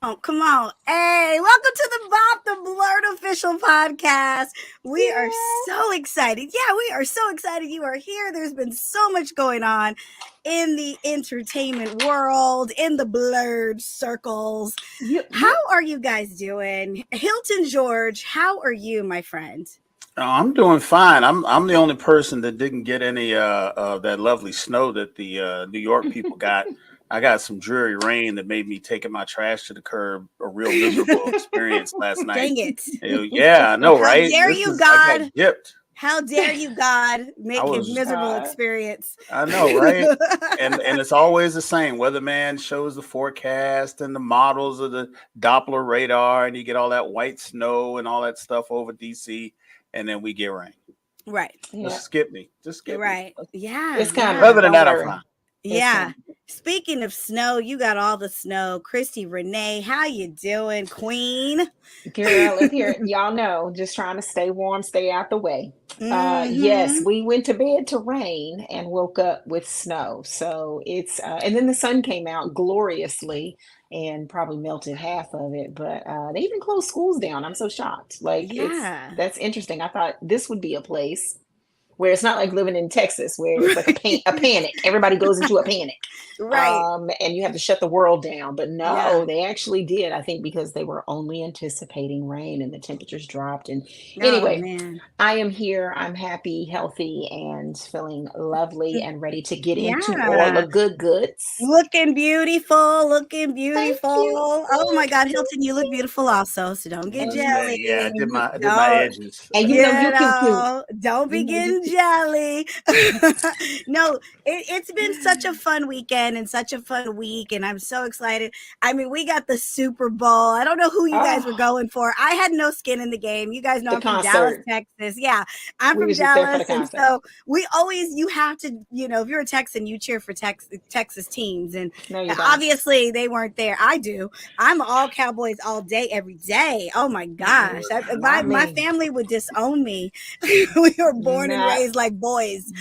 Oh, come on. Hey, welcome to the BOP, the BLERD official podcast. We are Yeah. so excited. Yeah, we are so excited you are here. There's been so much going on in the entertainment world, in the BLERD circles. Yep. How are you guys doing? Hilton George, how are you, my friend? Oh, I'm doing fine. I'm the only person that didn't get any of that lovely snow that the New York people got. I got some dreary rain that made me taking my trash to the curb. A real miserable experience last night. Dang it. Yeah, I know, How right? dare This you, is I got God? gypped. How dare you, God, I make a was miserable God. experience? I know, right? And it's always the same. Weatherman shows the forecast and the models of the Doppler radar, and you get all that white snow and all that stuff over DC, and then we get rain. Right. Yeah. Just skip me. Just skip me. Right. Yeah. It's Yeah. coming. Other than Don't that, I'm worry. fine. It's Yeah. coming. Speaking of snow, you got all the snow. Christi Renee, how you doing, Queen? Girl, if here, y'all know, just trying to stay warm, stay out the way. Yes, Mm-hmm. we went to bed to rain and woke up with snow. So and then the sun came out gloriously and probably melted half of it. But they even closed schools down. I'm so shocked. Yeah. That's interesting. I thought this would be a place where it's not like living in Texas, where it's like a panic. Everybody goes into a panic, Right. and you have to shut the world down. But Yeah. no, they actually did. I think because they were only anticipating rain, and the temperatures dropped. And Oh anyway, man. I am here. I'm happy, healthy, and feeling lovely, and ready to get into all Yeah. the good goods. Looking beautiful, looking Thank beautiful. you. Oh my God, Hilton, you look beautiful also. So don't get Okay, yeah, jelly. I did my Don't, edges. And you know you you cute. know, don't You be know you getting cute. jelly. No, it's been such a fun weekend and such a fun week, and I'm so excited. I mean, we got the Super Bowl. I don't know who you guys were Oh, going for. I had no skin in the game. You guys know the I'm from Dallas, concert. Texas. Yeah, I'm We from was just there for the Dallas, and concert. so you have to, if you're a Texan, you cheer for Texas teams, and No, you don't. obviously they weren't there. I do. I'm all Cowboys all day, every day. Oh my Mm-mm. gosh, my Not my me. family would disown me. We were born and Not. raised like boys.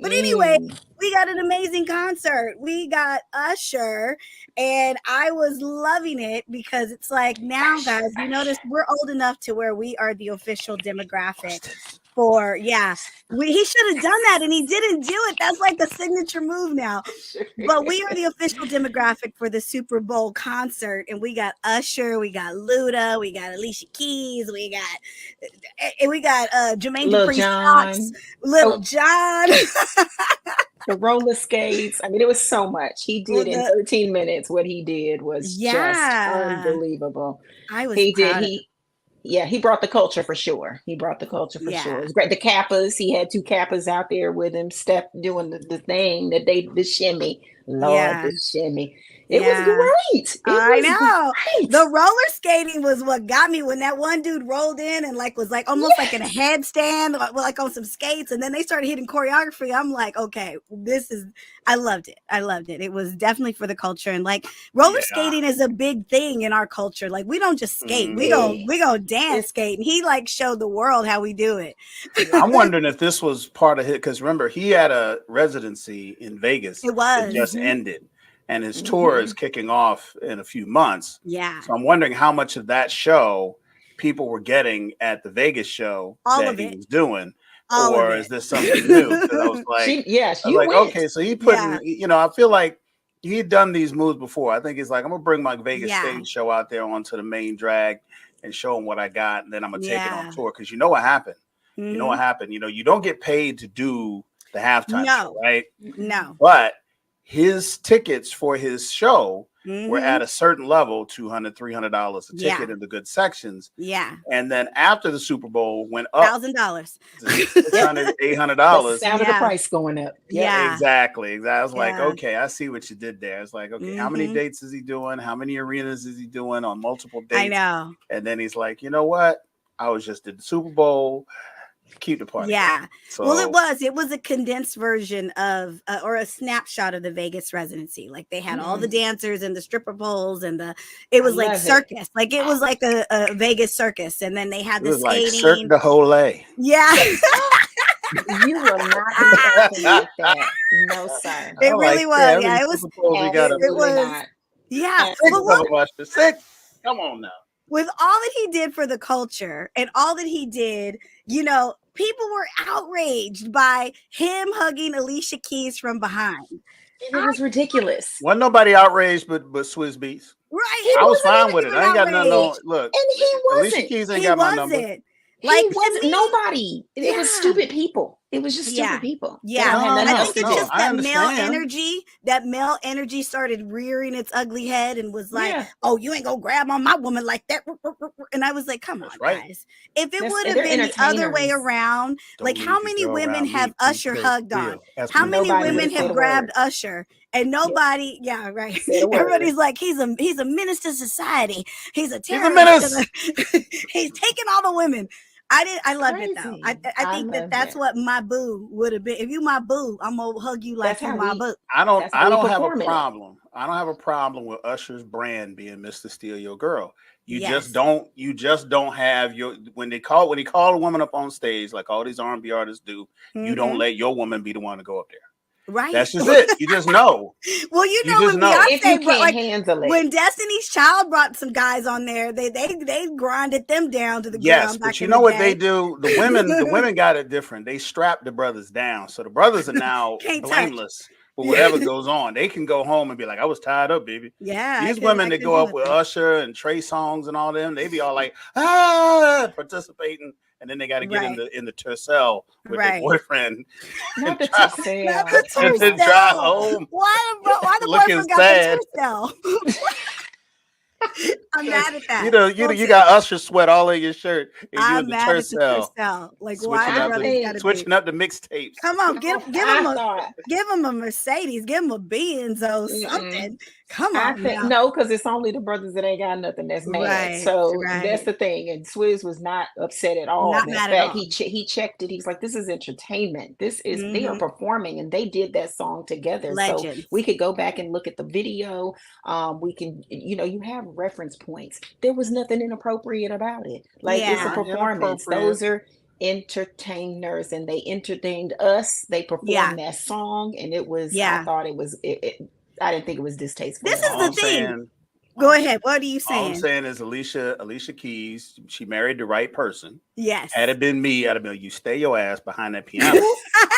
But anyway, Mm-mm. we got an amazing concert. We got Usher, and I was loving it because it's like now, Usher, guys, you notice Usher. we're old enough to where we are the official What's demographic this? for, yeah. He should have done that and he didn't do it. That's like a signature move now. Usher. But we are the official demographic for the Super Bowl concert, and we got Usher, we got Luda, we got Alicia Keys, we got Jermaine Lil Dupri socks, John. Little Oh, John. the roller skates. I mean, it was so much. He Well, did in 13 minutes. What he did was just yeah, unbelievable. I was He did. proud of. Yeah, he brought the culture for sure. He brought the culture for sure. It Yeah, was great. The Kappas, he had two Kappas out there with him, step doing the thing the shimmy. Lord, yeah, the shimmy. It was yeah. great. It I was know. great. The roller skating was what got me when that one dude rolled in and like was like almost like in a Yes. headstand, like on some skates, and then they started hitting choreography. I'm like, okay, I loved it. I loved it. It was definitely for the culture. And like roller Yeah. skating is a big thing in our culture. Like we don't just skate. We Hmm. go Yes. we go dance It's skate. And he like showed the world how we do it. I'm yes. wondering if this was part of it because remember he had a residency in Vegas It that was. just Mm-hmm. ended, and his tour is Mm-hmm. kicking off in a few months. Yeah. So I'm wondering how much of that show people were getting at the Vegas show All that of he it. was doing, All of or is it. this something new? Because Yes, I was you like, went. okay, so he Yeah. putting, I feel like he'd done these moves before. I think he's like, I'm gonna bring my Vegas Yeah. stage show out there onto the main drag and show him what I got, and then I'm gonna take it on Yeah. tour. Because you know what happened. You know Hmm. what happened. You don't get paid to do the halftime show, No. right? No. But his tickets for his show were Hmm. at a certain level, $200, $300 a Yeah. ticket in the good sections. Yeah. And then after the Super Bowl went up $1,000. to six Yep. hundred, eight hundred That's the dollars sound of the Yeah. price going up. Yep. Yeah. Exactly. I was like, Yeah. okay, I see what you did there. It's like, okay, how many Hmm. dates is he doing? How many arenas is he doing on multiple I dates? know. And then he's like, you know what? I was just at the Super Bowl. Keep the party going. Yeah. Well, it So was. It was a condensed version of, or a snapshot of the Vegas residency. Like they had all the Mm-mm. dancers and the stripper poles it I was like love it. circus. Like it was like a Vegas circus. And then they had it the was like Cirque skating. du Soleil. Yeah. You will not be fucking with that. No, sir. It I'm like, really was. yeah, how Yeah. many It was, Super Bowls we got up it Absolutely there? was, not. Yeah. Six But of what them, Usher. Six. Come on now. with all that he did for the culture and all that he did, people were outraged by him hugging Alicia Keys from behind. And it was ridiculous. Wasn't nobody outraged but Swizz Beatz. Right. He I was wasn't fine with it. even I ain't got nothing on. outraged. Look, And he Alicia wasn't. Keys ain't He got my number. wasn't. He Like, to wasn't. me, Nobody. It was yeah. stupid people. It was just Yeah. stupid people. They Yeah. don't have nothing I else think to it's do. just I that male understand. male energy started rearing its ugly head and was like, Yeah. oh, you ain't gonna grab on my woman like that. And I was like, come on, That's right. guys. If it That's- would and have they're been the other way entertainers. around, Don't like leave how your many girl women around have me. Usher Keep hugged it on? real. That's How me. many Nobody women would say have the grabbed word. Usher? And nobody, yeah, right. Said a word. Everybody's like, he's a menace to society. He's a He's a terrorist. menace. He's taking all the women. I loved it though. Crazy. I think loved that's it. what my boo would have been. If you my boo, I'm gonna hug you like That's you how my we. boo. I don't That's how we have a perform it. problem. I don't have a problem with Usher's brand being Mr. Steal Your Girl. You Yes. just don't have your when he call a woman up on stage like all these R&B artists do, you don't Mhm. let your woman be the one to go up there. Right. That's just it. You just know. Well, You when just know. If you Beyonce brought, can't handle it. when Destiny's Child brought some guys on there, they grinded them down to the Yes, ground. but back you in know the what day. they do? The women got it different. They strap the brothers down. So the brothers are now Can't touch. blameless for whatever goes on. They can go home and be like, I was tied up, baby. Yeah. These women that go up with Usher and Trey Songz and all them, they be all like, participating. And then they got to get Right. in the Tercel with their Right. boyfriend Not the drive- Tercel. Not the and then Tercel. drive home. Why the looking boyfriend got sad. the Tercel? I'm mad at that. You got Usher sweat all in your shirt, and you I'm in the mad at the Tercel. Tercel. Like, Switching why the up brothers got to switching up the mixtapes. Come on, give I him a Mercedes, give him a Benz or Mm-mm. something. Come I on, think now. no, because it's only the brothers that ain't got nothing that's mad. Right, So right. that's the thing. And Swizz was not upset at all. Not In mad at fact, all. he checked it. He was like, "This is entertainment. This is they are Mhm. performing, and they did that song together. Legends. So we could go back and look at the video. We can, you have reference points. There was nothing inappropriate about it. Like it's a Yeah. performance. Inappropriate. Those are entertainers, and they entertained us. They performed Yeah. that song, and it was. Yeah. I thought it was. I didn't think it was distasteful. This at is all. the All I'm thing. saying, Go ahead. What are you all I'm saying? saying is Alicia Keys, she married the right person. Yes. Had it been me, I'd have been like, you stay your ass behind that piano.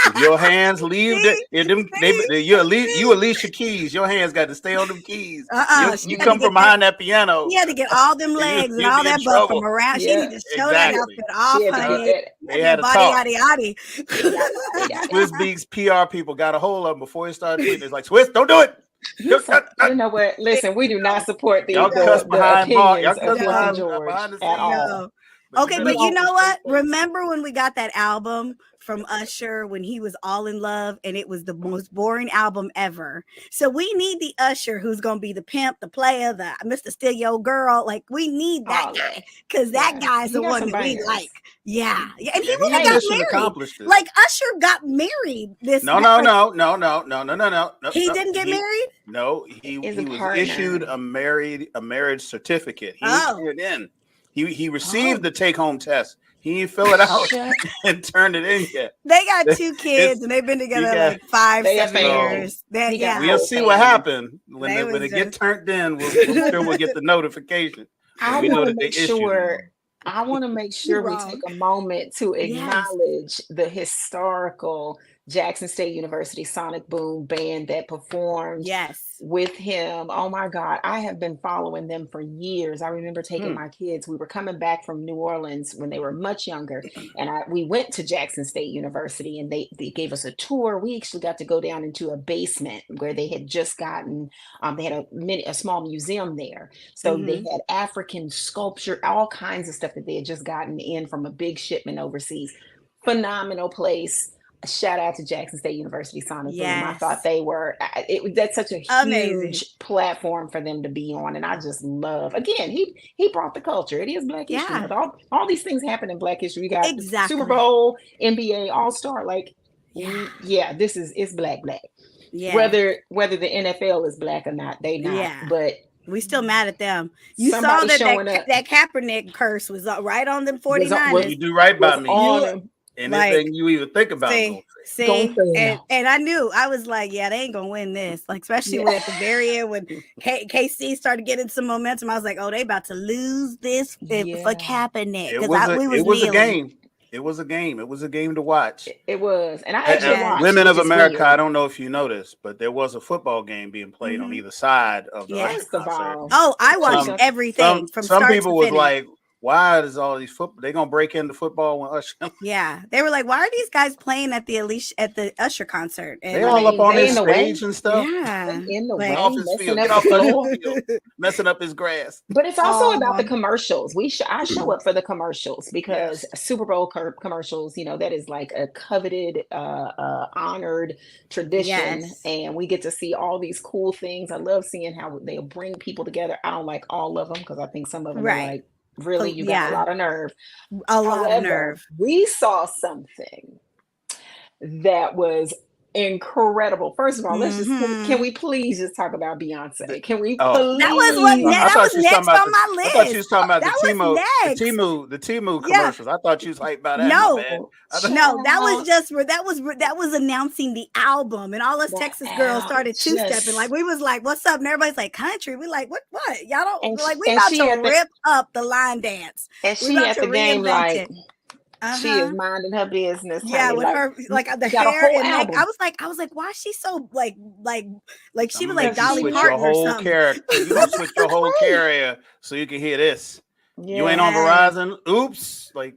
If your hands leave you Alicia Keys, your hands got to stay on them keys. She You had to come get from behind that piano. He had to get all them legs and you'd all be in that butt trouble. from around. She Yeah, need to show that exactly. outfit off, She had to honey. get that. They had a body talk. yaddy Swizz Beatz PR people got a hold of him before he started tweeting. It's like, Swizz, don't do it. You know what? Listen, we do not support Y'all cuss the behind bar. Y'all opinions cuss of Hilton George behind the at scenes. all. Okay, but you know what? better- Remember when we got that album from Usher when he was all in love and it was the most boring album ever? So we need the Usher who's going to be the pimp, the player, the Mr. Steal Your Girl. Like we need that All guy that. because that Yeah. guy's He the got one some that we bangers. like. Yeah. And he Yeah, really he got mission married. accomplished it. Like Usher got married. No. He didn't get married? No, he Is a was partner. issued a marriage certificate. He Oh. turned it in. He received the take home test. He didn't fill it out and turned it in yet. They got 2 kids and they've been together like 5, They got 7 family. years. He got We'll whole see what family. happened when They when was it get just- turned in. We'll get the notification. I We know want to that they make issued sure. one. I want to make sure we wrong. take a moment to Yes. acknowledge the historical Jackson State University Sonic Boom band that performed Yes. with him. Oh my God, I have been following them for years. I remember taking my kids. We were coming back from New Orleans when they were much younger, and we went to Jackson State University, and they gave us a tour. We actually got to go down into a basement where they had just gotten. They had a small museum there, so they had African sculpture, all kinds of stuff that they had just gotten in from a big shipment overseas. Phenomenal place. Shout out to Jackson State University Sonic Boom. I Yes. thought they were. That's such a Amazing. huge platform for them to be on, and I just love. Again, he brought the culture. It is Black History Yeah. Month. All these things happen in Black History. We got Exactly. Super Bowl, NBA, All Star. Like, Yeah. it's black. Yeah. Whether the NFL is black or not, they not. Yeah. But we still mad at them. You saw somebody that showing up that Kaepernick curse was right on them 49ers. You do right by me. on him. Anything you even think about See, Gonna fail. and I knew, I was like, yeah, they ain't gonna win this. Like, especially when at the very end when KC started getting some momentum, I was like, oh, they about to lose this for Kaepernick, because we was a kneeling. game. It was a game. It was a game to watch. It was, and I actually watched. Women of America, I don't know if you know this, but there was a football game being played on either side of the Usher concert. Oh, I watched everything from some start people to was finish. like, why is all these football? They gonna break into football when Usher? Yeah, they were like, why are these guys playing at the Usher concert? And they all up on his stage and stuff. Yeah, in the way, off his field, get off the field, messing up his grass. But it's also about the commercials. I show up for the commercials because Super Bowl commercials, you know, that is like a coveted, honored tradition, and we get to see all these cool things. I love seeing how they'll bring people together. I don't like all of them because I think some of them are like, really, you got a lot of nerve. However, we saw something that was incredible. First of all, let's just can we please just talk about Beyonce? Can we please? That was next on my list. I thought you was talking about the Temu commercials. I thought you was hyped about that. No, that was announcing the album, and all us Texas girls started two-stepping. Like, we was like, what's up? And everybody's like, country. We like, what? Y'all don't like, we about to rip up the line dance. And she at the game like she is minding her business. Yeah, with her like the hair and like, I was like, why is she so like she was like Dolly Parton or something. You gonna switch your whole carrier so you can hear this. You ain't on Verizon. Oops. Like,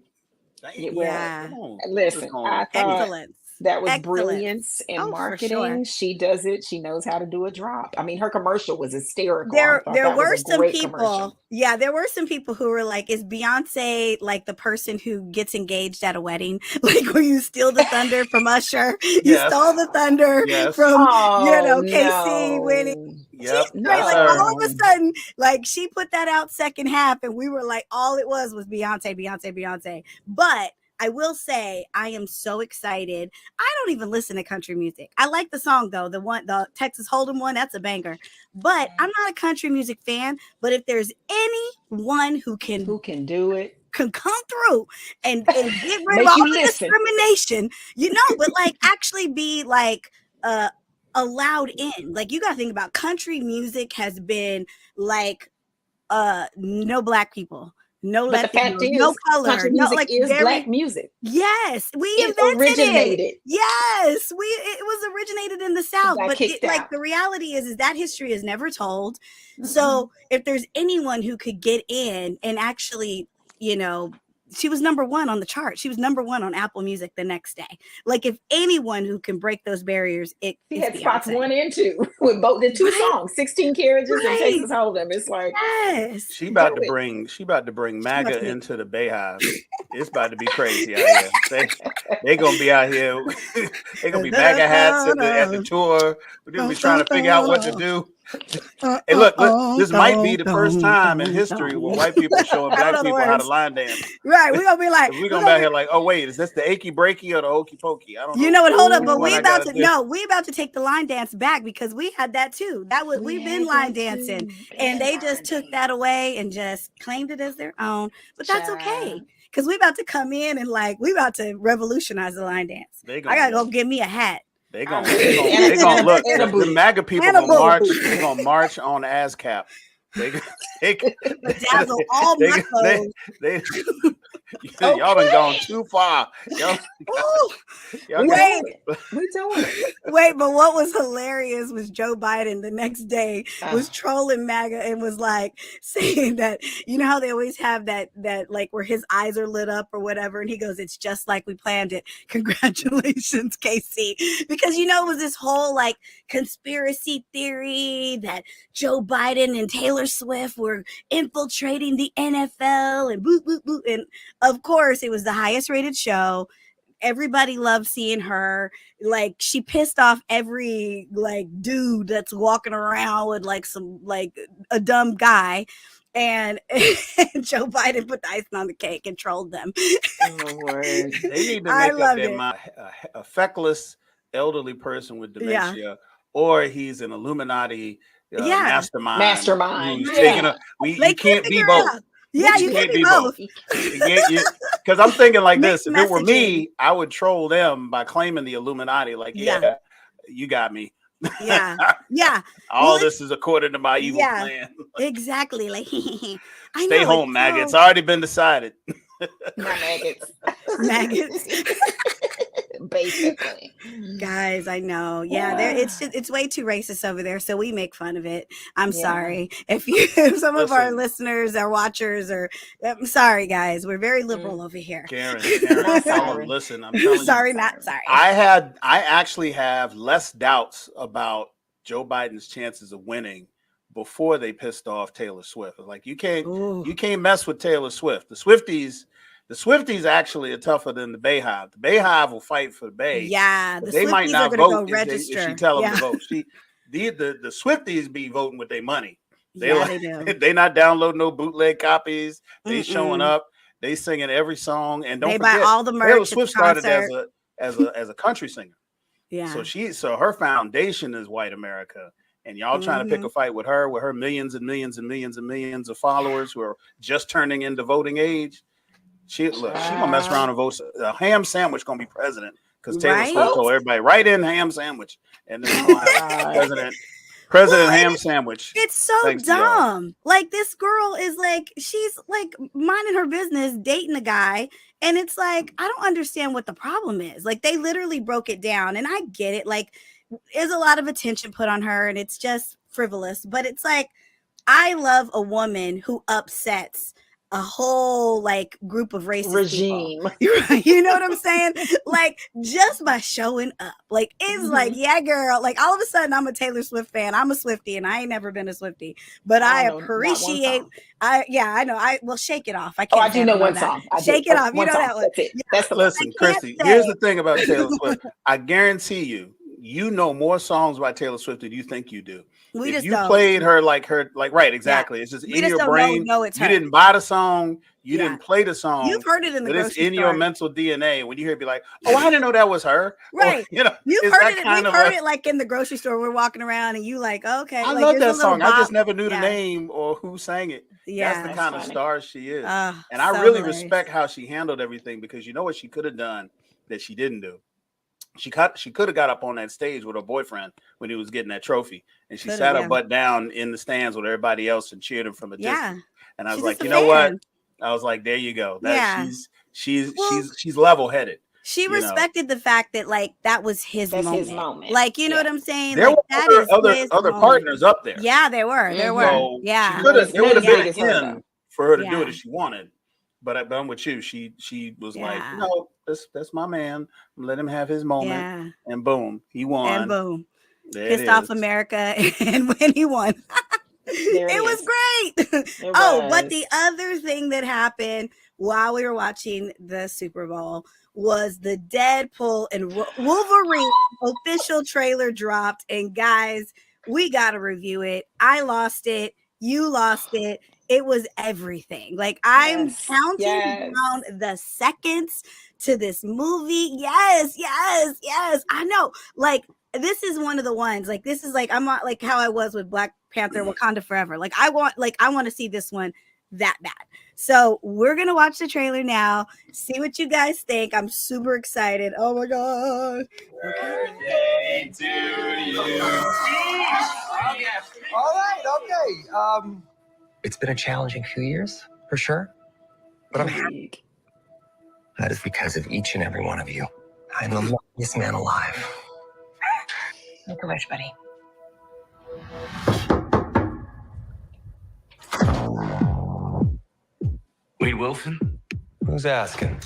listen, I thought that was brilliance in marketing. Sure. She does it. She knows how to do a drop. I mean, her commercial was hysterical. There were some people. Yeah, there were some people who were like, is Beyonce like the person who gets engaged at a wedding? Like, where you steal the thunder from Usher? You stole the thunder from, KC winning. Yep. Like, all of a sudden, like, she put that out second half, and we were like, all it was Beyonce. But I will say, I am so excited. I don't even listen to country music. I like the song though, the Texas Hold'em one, that's a banger. But I'm not a country music fan. But if there's anyone who can do it, can come through and get rid of all the discrimination, but like actually be like allowed in. Like, you gotta think about country music has been like no black people. No Latino, no color, country music is black music. Yes, it originated. It was originated in the South, but the reality is that history is never told. So if there's anyone who could get in and actually, she was number one on the chart. She was number one on Apple Music the next day. Like, if anyone who can break those barriers, she had spots 1 and 2 with both the two songs, 16 Carriages and Texas Hold'em. It's like, she about to bring MAGA into the Bayhive. It's about to be crazy out here. They gonna be out here. They gonna be MAGA hats at the tour. We're gonna be trying to figure out what to do. Hey, look, this might be the first time in history where white people are showing black people how to line dance. Right, we're gonna be like, we're gonna be out here like, oh wait, is this the achy breaky or the hokey pokey? I don't know. You know what? Hold up, but we about to take the line dance back, because we had that too. We've been line dancing, and they just took that away and just claimed it as their own. But that's okay, because we about to come in and we about to revolutionize the line dance. I gotta go get me a hat. They gonna look. The MAGA people gonna march. They gonna march on ASCAP. They bedazzle all my clothes. Y'all been gone too far. Wait, but what was hilarious was Joe Biden the next day was trolling MAGA and was like saying that, you know how they always have that like where his eyes are lit up or whatever, and he goes, it's just like we planned it. Congratulations, KC. Because it was this whole like conspiracy theory that Joe Biden and Taylor Swift were infiltrating the NFL and boop boop boop, and of course it was the highest rated show. Everybody loved seeing her. Like, she pissed off every like dude that's walking around with like some like a dumb guy, and Joe Biden put the icing on the cake and trolled them. Oh, word. They need to make up their mind. A feckless elderly person with dementia, or he's an Illuminati mastermind. Yeah. You can't be both. Yeah, you can't be both. Because I'm thinking like Mixed this: if it were messaging. me, I would troll them by claiming the Illuminati. Like, yeah, you got me. Yeah. All Well, this is according to my evil yeah, plan. exactly. Like, I Stay know home, it's maggots. so Already been decided. Not maggots. maggots. Basically. Guys, I know. Yeah, it's way too racist over there, so we make fun of it. I'm sorry if some of our listeners or watchers or I'm sorry, guys. We're very liberal over here. Karen, Not tell sorry. them, listen, I'm telling sorry, you. not sorry. I actually have less doubts about Joe Biden's chances of winning before they pissed off Taylor Swift. Like you can't mess with Taylor Swift. The Swifties actually are tougher than the Bayhive. The Bayhive will fight for the Bay. Yeah, the they Swifties might not are going to vote go register. if she tell them to vote. The Swifties be voting with their money. They do. They not downloading no bootleg copies. They showing up. They singing every song, and don't forget, buy all the merch. Taylor Swift started as a country singer. Yeah. So her foundation is white America, and y'all trying to pick a fight with her millions and millions and millions and millions of followers who are just turning into voting age. She gonna mess around and vote. A ham sandwich gonna be president because Taylor Swift told everybody write in ham sandwich, and then President ham sandwich. It's so dumb. Like this girl is like she's like minding her business, dating a guy, and it's like I don't understand what the problem is. Like they literally broke it down, and I get it. Like there's a lot of attention put on her, and it's just frivolous. But it's like I love a woman who upsets a whole like group of racist regime. People. You know what I'm saying? Like just by showing up, like it's like, yeah, girl. Like all of a sudden, I'm a Taylor Swift fan. I'm a Swiftie, and I ain't never been a Swiftie, but I appreciate. I know. Shake It Off. I can't. I do know one song. Shake It Off. You know that one. That's it. That's the listen, Christi. Here's the thing about Taylor Swift. I guarantee you know more songs by Taylor Swift than you think you do. If you played her like right, exactly. Yeah. It's just in your brain. You didn't buy the song. You didn't play the song. You've heard it in the grocery store. It's in your mental DNA. When you hear it, be like, oh, I didn't know that was her. Right. Or, you've heard it. We've heard it like in the grocery store. We're walking around and you like, okay. I love that song. I just never knew the name or who sang it. Yeah. That's the kind of star she is. And I really respect how she handled everything because you know what she could have done that she didn't do. She could have got up on that stage with her boyfriend when he was getting that trophy, and she sat her butt down in the stands with everybody else and cheered him from a distance. And I was like, you know what? I was like, there you go. She's level-headed. She respected the fact that like that was his moment. Like you know what I'm saying? There like, were other partners up there. Yeah, there were. There were. So yeah, there would have been in for her to do it if she wanted. But I'm with you. She was like, no, that's my man. Let him have his moment. Yeah. And boom, he won. And boom, pissed off America, and when he won, it was great. But the other thing that happened while we were watching the Super Bowl was the Deadpool and Wolverine official trailer dropped. And guys, we got to review it. I lost it. You lost it. It was everything. Like I'm counting down the seconds to this movie. Yes. I know. Like this is one of the ones. Like this is like I'm not like how I was with Black Panther, Wakanda Forever. Like I want to see this one that bad. So we're gonna watch the trailer now. See what you guys think. I'm super excited. Oh my god. Birthday to you. All right. Okay. It's been a challenging few years, for sure. But I'm happy. That is because of each and every one of you. I'm the luckiest man alive. Make a wish, buddy. Wade Wilson? Who's asking?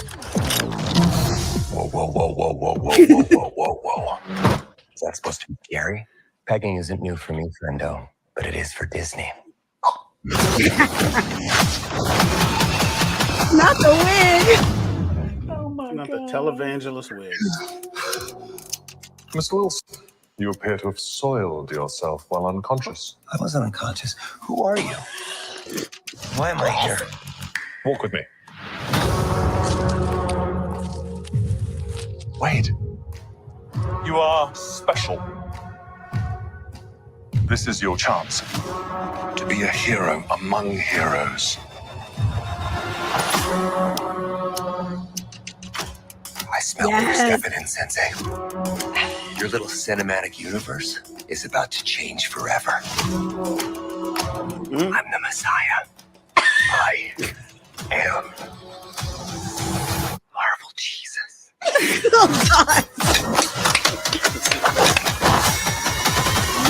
Whoa. Is that supposed to be scary? Pegging isn't new for me, friendo, but it is for Disney. Not the wig. Oh my God. Not the televangelist wig. Mr. Wilson, you appear to have soiled yourself while unconscious. I wasn't unconscious. Who are you? Why am I here? Walk with me. Wait. You are special. This is your chance to be a hero among heroes. smell what you're stepping in, Sensei. Your little cinematic universe is about to change forever. I'm the Messiah. I am Marvel Jesus. Oh God.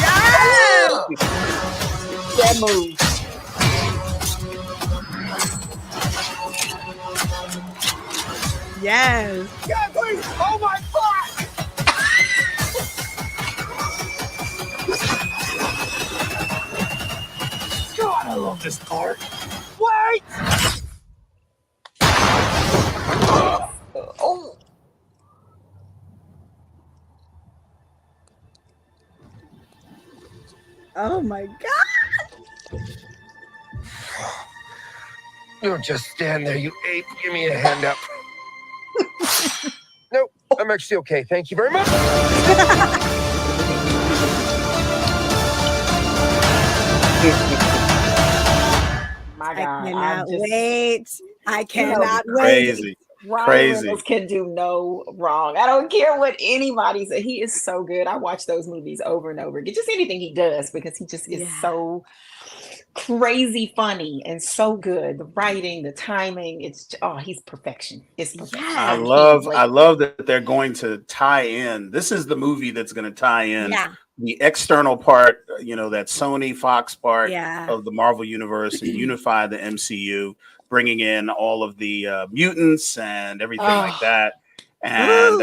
Yes! That move. Yes. Yeah, please. Oh my God! God, I love this part. Wait! Oh, Oh my God. Don't just stand there, you ape. Give me a hand up. Nope, I'm actually okay. Thank you very much. my I God. cannot just, wait. I you know, cannot wait. Crazy. Ryan Crazy. Reynolds can do no wrong. I don't care what anybody says. He is so good. I watch those movies over and over again. Just anything he does, because he just is Yeah. so crazy funny and so good. The writing, the timing, he's perfection. It's perfection. Yeah. I can't wait. love that they're going to tie in. This is the movie that's going to tie in Yeah. the external part, that Sony Fox part Yeah. of the Marvel universe and unify the MCU, bringing in all of the mutants and everything like that. And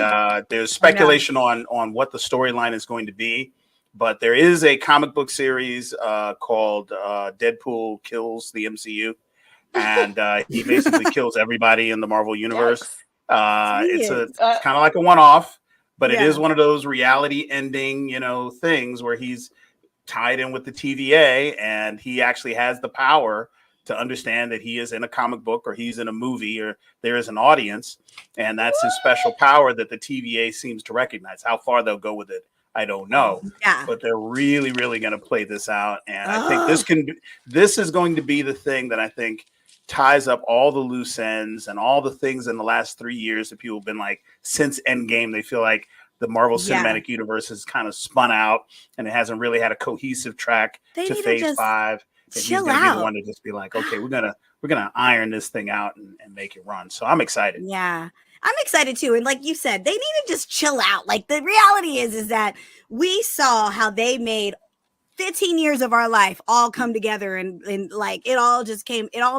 there's speculation on what the storyline is going to be. But there is a comic book series called Deadpool Kills the MCU. And he basically kills everybody in the Marvel universe. It's kind of like a one-off, but it is one of those reality ending, things where he's tied in with the TVA, and he actually has the power to understand that he is in a comic book or he's in a movie or there is an audience, and that's his special power that the TVA seems to recognize. How far they'll go with it, I don't know. Yeah. But they're really, really going to play this out, and I think this is going to be the thing that I think ties up all the loose ends and all the things in the last 3 years that people have been like, since Endgame, they feel like the Marvel Cinematic Universe has kind of spun out and it hasn't really had a cohesive track to Phase 5. And he's going to be the one to just be like, okay, we're gonna iron this thing out and make it run. So I'm excited. Yeah. I'm excited too. And like you said, they need to just chill out. Like the reality is that we saw how they made 15 years of our life all come together and like it all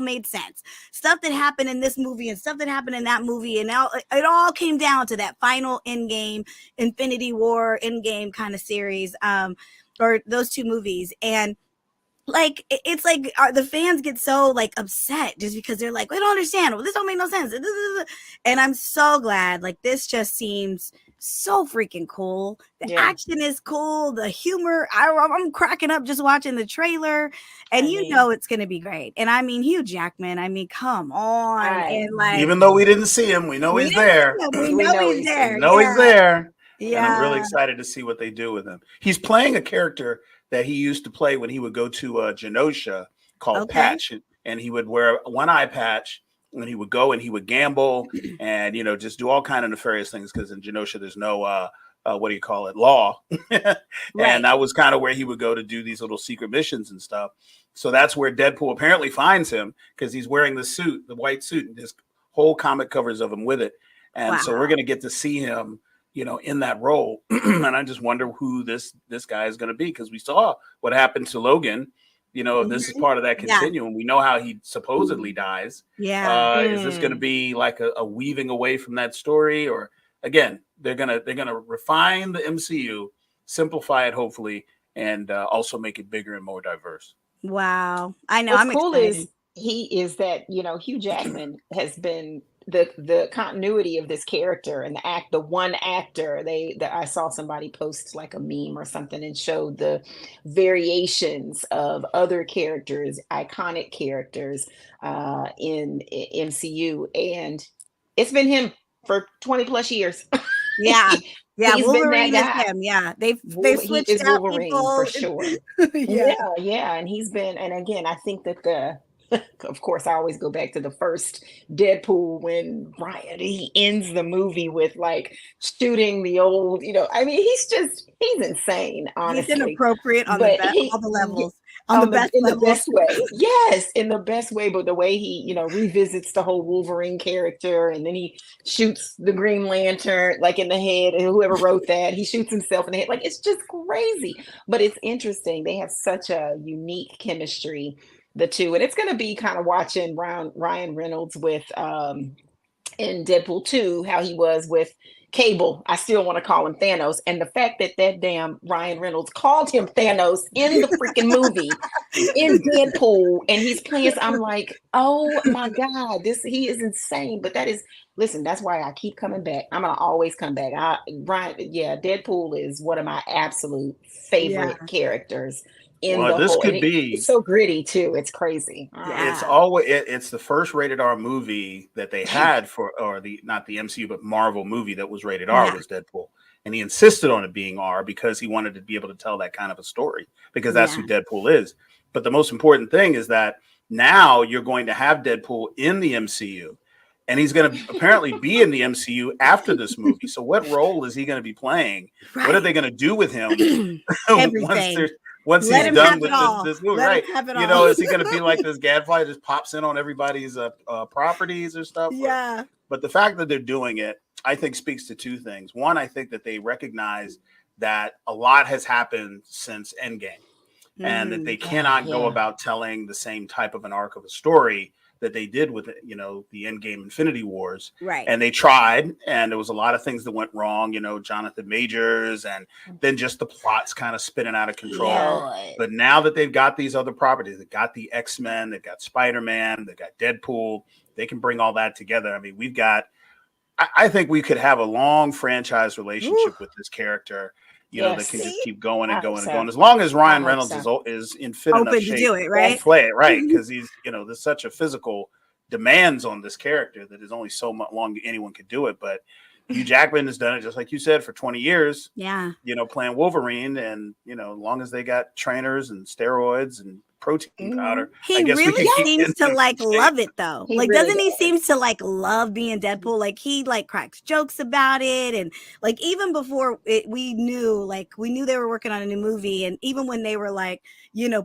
made sense. Stuff that happened in this movie and stuff that happened in that movie, and now it all came down to that final Endgame, Infinity War, Endgame kind of series, or those two movies. And like it's like the fans get so like upset just because they're like, we don't understand. Well, this don't make no sense. And I'm so glad. Like this just seems so freaking cool. The action is cool. The humor, I'm cracking up just watching the trailer, and it's gonna be great. And I mean, Hugh Jackman. I mean, come on. And like, even though we didn't see him, we know he's there. We know he's there. He's there. Yeah. And I'm really excited to see what they do with him. He's playing a character that he used to play when he would go to Genosha called Patch, and he would wear one eye patch, and he would go and he would gamble and just do all kind of nefarious things, because in Genosha there's no law. And that was kind of where he would go to do these little secret missions and stuff. So that's where Deadpool apparently finds him, because he's wearing the suit, the white suit, and this whole comic covers of him with it. And so we're going to get to see him in that role. And I just wonder who this guy is going to be, because we saw what happened to Logan. This is part of that continuum. We know how he supposedly dies. Is this going to be like a weaving away from that story, or again, they're gonna refine the MCU, simplify it hopefully, and also make it bigger and more diverse. Wow, I know. What's I'm cool excited. is that Hugh Jackman has been the continuity of this character, and the one actor. I saw somebody post like a meme or something and showed the variations of other characters, iconic characters in MCU, and it's been him for 20 plus years. Yeah. He's Wolverine been that guy. is him. Yeah, they've switched he is out Wolverine people for sure. Yeah, and he's been, and again, I think that of course, I always go back to the first Deadpool when Ryan, he ends the movie with like shooting the old, I mean, he's insane, He's honestly. inappropriate on But all the levels, on the on the best in the levels. best way. Yes, in the best way. But the way he, revisits the whole Wolverine character, and then he shoots the Green Lantern like in the head, and whoever wrote that, he shoots himself in the head. Like, it's just crazy. But it's interesting. They have such a unique chemistry, the two. And it's gonna be kind of watching Ryan Reynolds with in Deadpool 2, how he was with Cable. I still want to call him Thanos. And the fact that damn Ryan Reynolds called him Thanos in the freaking movie, in Deadpool, and he's playing, I'm like, oh my God, he is insane. But listen, that's why I keep coming back. I'm gonna always come back. Deadpool is one of my absolute favorite characters in Well, the this whole. could be. It's so gritty too. It's crazy. It's the first rated R movie that they had not the MCU, but Marvel movie that was rated R was Deadpool. And he insisted on it being R because he wanted to be able to tell that kind of a story, because that's who Deadpool is. But the most important thing is that now you're going to have Deadpool in the MCU, and he's going to apparently be in the MCU after this movie. So what role is he going to be playing? Right. What are they going to do with him once he's done with this movie? Right. Is he going to be like this gadfly just pops in on everybody's properties or stuff? Yeah. But the fact that they're doing it, I think, speaks to two things. One, I think that they recognize that a lot has happened since Endgame, and that they cannot go about telling the same type of an arc of a story that they did with, the Endgame Infinity Wars. Right. And they tried, and there was a lot of things that went wrong, Jonathan Majors, and then just the plots kind of spinning out of control. Yeah. But now that they've got these other properties, they've got the X-Men, they've got Spider-Man, they've got Deadpool, they can bring all that together. I mean, I think we could have a long franchise relationship with this character, that can just keep going and going and going. As long as Ryan Reynolds is in fit enough shape to do it, right? Play it, right? Because he's, there's such a physical demands on this character that there's only so much long anyone could do it. But Hugh Jackman has done it, just like you said, for 20 years. Yeah. Playing Wolverine, and as long as they got trainers and steroids and protein powder. He really seems to love it though. Doesn't he seem to love being Deadpool? Like, he cracks jokes about it, and even before we knew they were working on a new movie, and even when they were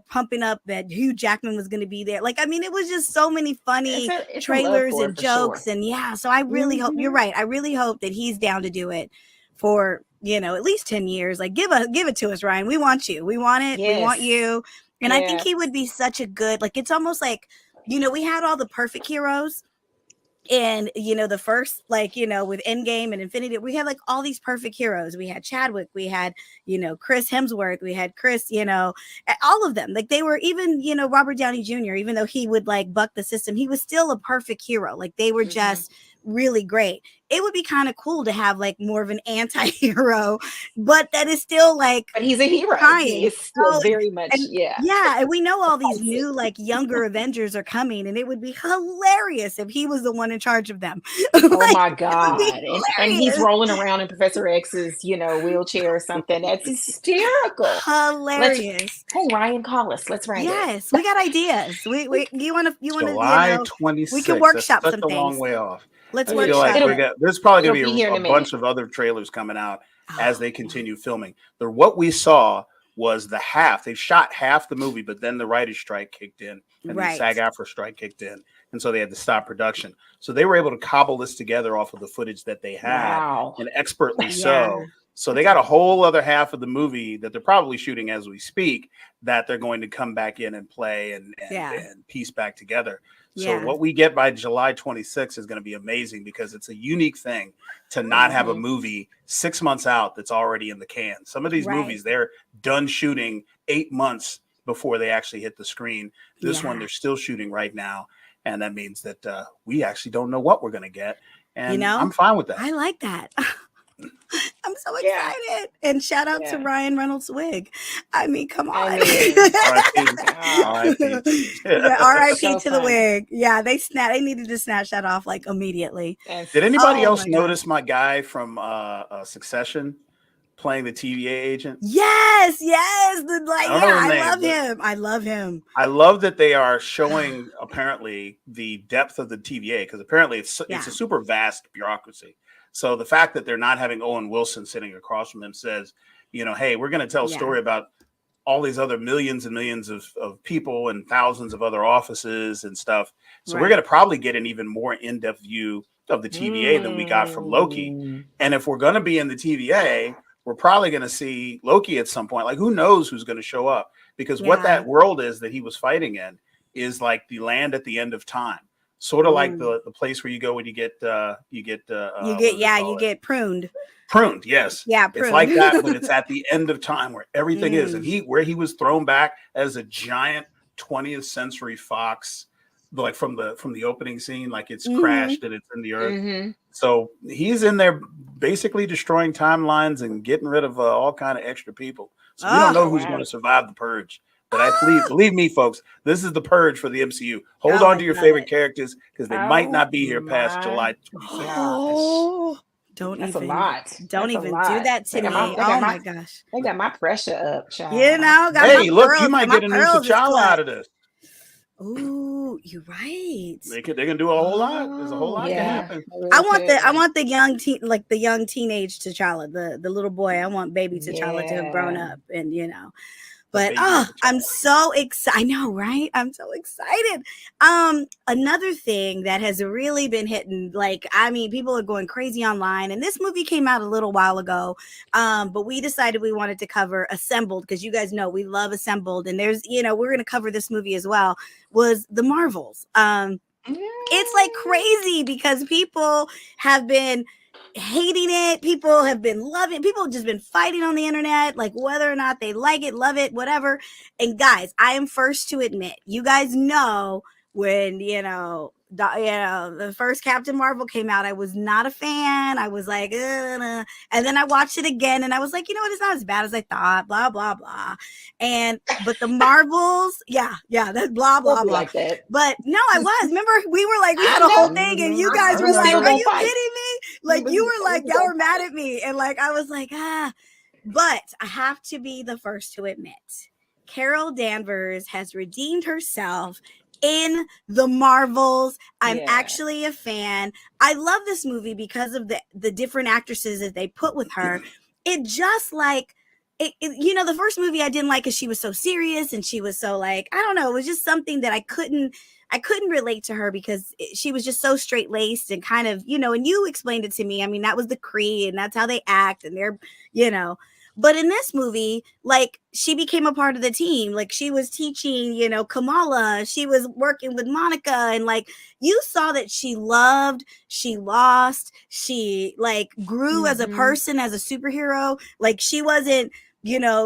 pumping up that Hugh Jackman was going to be there. It was just so many funny trailers and jokes, sure. And so I really hope you're right. I really hope that he's down to do it for at least 10 years. Give it to us, Ryan. We want you. We want it. Yes. We want you. And I think he would be such a good, it's almost we had all the perfect heroes, and, the first, with Endgame and Infinity, we had all these perfect heroes. We had Chadwick, we had, Chris Hemsworth, we had Chris, all of them. They were even, Robert Downey Jr., even though he would buck the system, he was still a perfect hero. They were just really great. It would be kind of cool to have more of an anti-hero, but that is still but he's a hero. He is still very much, and we know all these new younger Avengers are coming, and it would be hilarious if he was the one in charge of them. Oh my God. And he's rolling around in Professor X's, wheelchair or something. That's hysterical. Hilarious. Hey, Ryan, call us. Let's write it. Yes, we got ideas. You want to July 26th. We can workshop some things. That's a long way off. Let's workshop. There's probably going to be a bunch of other trailers coming out as they continue filming. What we saw was the half. They shot half the movie, but then the writer's strike kicked in, and the SAG-AFTRA strike kicked in, and so they had to stop production. So they were able to cobble this together off of the footage that they had, and expertly so. So they got a whole other half of the movie that they're probably shooting as we speak, that they're going to come back in and play and piece back together. So what we get by July 26th is going to be amazing, because it's a unique thing to not have a movie 6 months out that's already in the can. Some of these movies, they're done shooting 8 months before they actually hit the screen. This one, they're still shooting right now. And that means that we actually don't know what we're going to get. And I'm fine with that. I like that. I'm so excited. And shout out to Ryan Reynolds' wig. I mean, come on. R.I.P. R.I.P. to the wig. Yeah, they needed to snatch that off immediately. Did anybody else notice my guy from Succession? playing the TVA agent. Yes. I love him. I love that they are showing apparently the depth of the TVA, because apparently it's a super vast bureaucracy. So the fact that they're not having Owen Wilson sitting across from them says, hey, we're going to tell a story about all these other millions and millions of people and thousands of other offices and stuff. So we're going to probably get an even more in-depth view of the TVA than we got from Loki. And if we're going to be in the TVA, we're probably going to see Loki at some point. Like, who knows who's going to show up? Because what that world is that he was fighting in is like the land at the end of time. Sort of like the place where you go when you get pruned. Pruned, yes. Yeah, pruned. It's like that, but it's at the end of time where everything is. And where he was thrown back as a giant 20th century fox, like from the opening scene, like it's crashed and it's in the earth. So he's in there basically destroying timelines and getting rid of all kind of extra people. So we don't know who's going to survive the purge. But believe me, folks, this is the purge for the MCU. Hold on to your favorite characters, because they might not be here past July 26th. Don't That's even, a lot. Don't That's even a lot. do that to me. Oh my gosh. They got my pressure up, child. Hey, look, you might get a new T'Challa out of this. Ooh, you're right. They can do a whole lot. There's a whole lot to happen. I want the young the young teenage T'Challa, the little boy. I want baby T'Challa to have grown up, and But I'm so excited. I know, right? I'm so excited. Another thing that has really been hitting, people are going crazy online, and this movie came out a little while ago. But we decided we wanted to cover Assembled, because you guys know we love Assembled, and there's, we're going to cover this movie as well, was The Marvels. It's like crazy because people have been hating it, people have been loving it, people have just been fighting on the internet, like whether or not they like it, love it, whatever. And guys, I am first to admit, you guys know when the first Captain Marvel came out, I was not a fan. I was like, and then I watched it again, and I was like, it's not as bad as I thought. Blah blah blah. But the Marvels, that blah blah blah. Like that. But no, I was. Remember, we had a whole thing, and you guys were like, "Are you kidding me?" Like you were like, y'all were mad at me, and like I was like, But I have to be the first to admit, Carol Danvers has redeemed herself in the Marvels. I'm actually a fan. I love this movie because of the different actresses that they put with her. It just like the first movie I didn't like because she was so serious and she was so like, I don't know, it was just something that I couldn't relate to her because she was just so straight-laced and kind of, and you explained it to me. I mean, that was the Kree and that's how they act, and they're, But in this movie, like, she became a part of the team. Like, she was teaching, Kamala. She was working with Monica. And, like, you saw that she loved, she lost, she, like, grew as a person, as a superhero. Like, she wasn't,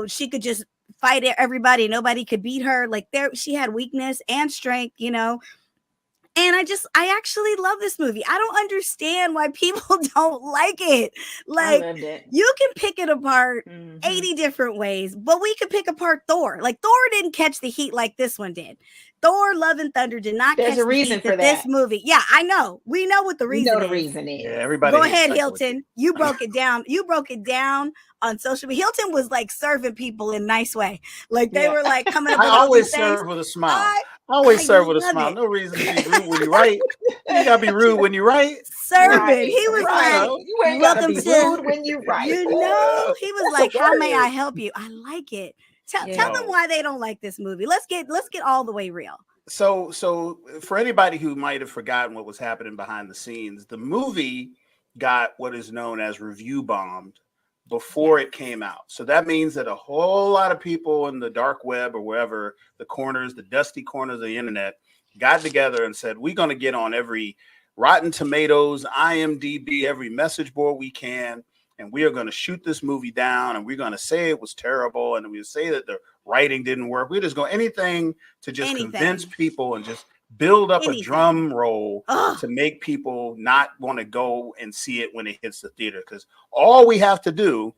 she could just fight everybody. Nobody could beat her. Like, she had weakness and strength, And I actually love this movie. I don't understand why people don't like it. Like, you can pick it apart 80 different ways, but we could pick apart Thor. Like, Thor didn't catch the heat like this one did. Thor, Love and Thunder did not catch the heat that this movie. Yeah, I know. We know what the reason is. Yeah, everybody. Go ahead, Hilton. You broke it down. You broke it down on social media. Hilton was like serving people in a nice way. Like, they were like coming up with I always serve with a smile. I always serve with a smile. No reason to be rude when you right. You gotta be rude when you right. Serving. He was like, you ain't welcome to rude when you right. He was like, how may I help you? I like it. Tell them why they don't like this movie. Let's get all the way real. So for anybody who might have forgotten what was happening behind the scenes, the movie got what is known as review bombed before it came out. So that means that a whole lot of people in the dark web or wherever, the dusty corners of the internet, got together and said, we're going to get on every Rotten Tomatoes, IMDb, every message board we can, and we are going to shoot this movie down, and we're going to say it was terrible, and we'll say that the writing didn't work. We're just going anything to just convince people and just build up a drum roll to make people not want to go and see it when it hits the theater. Because all we have to do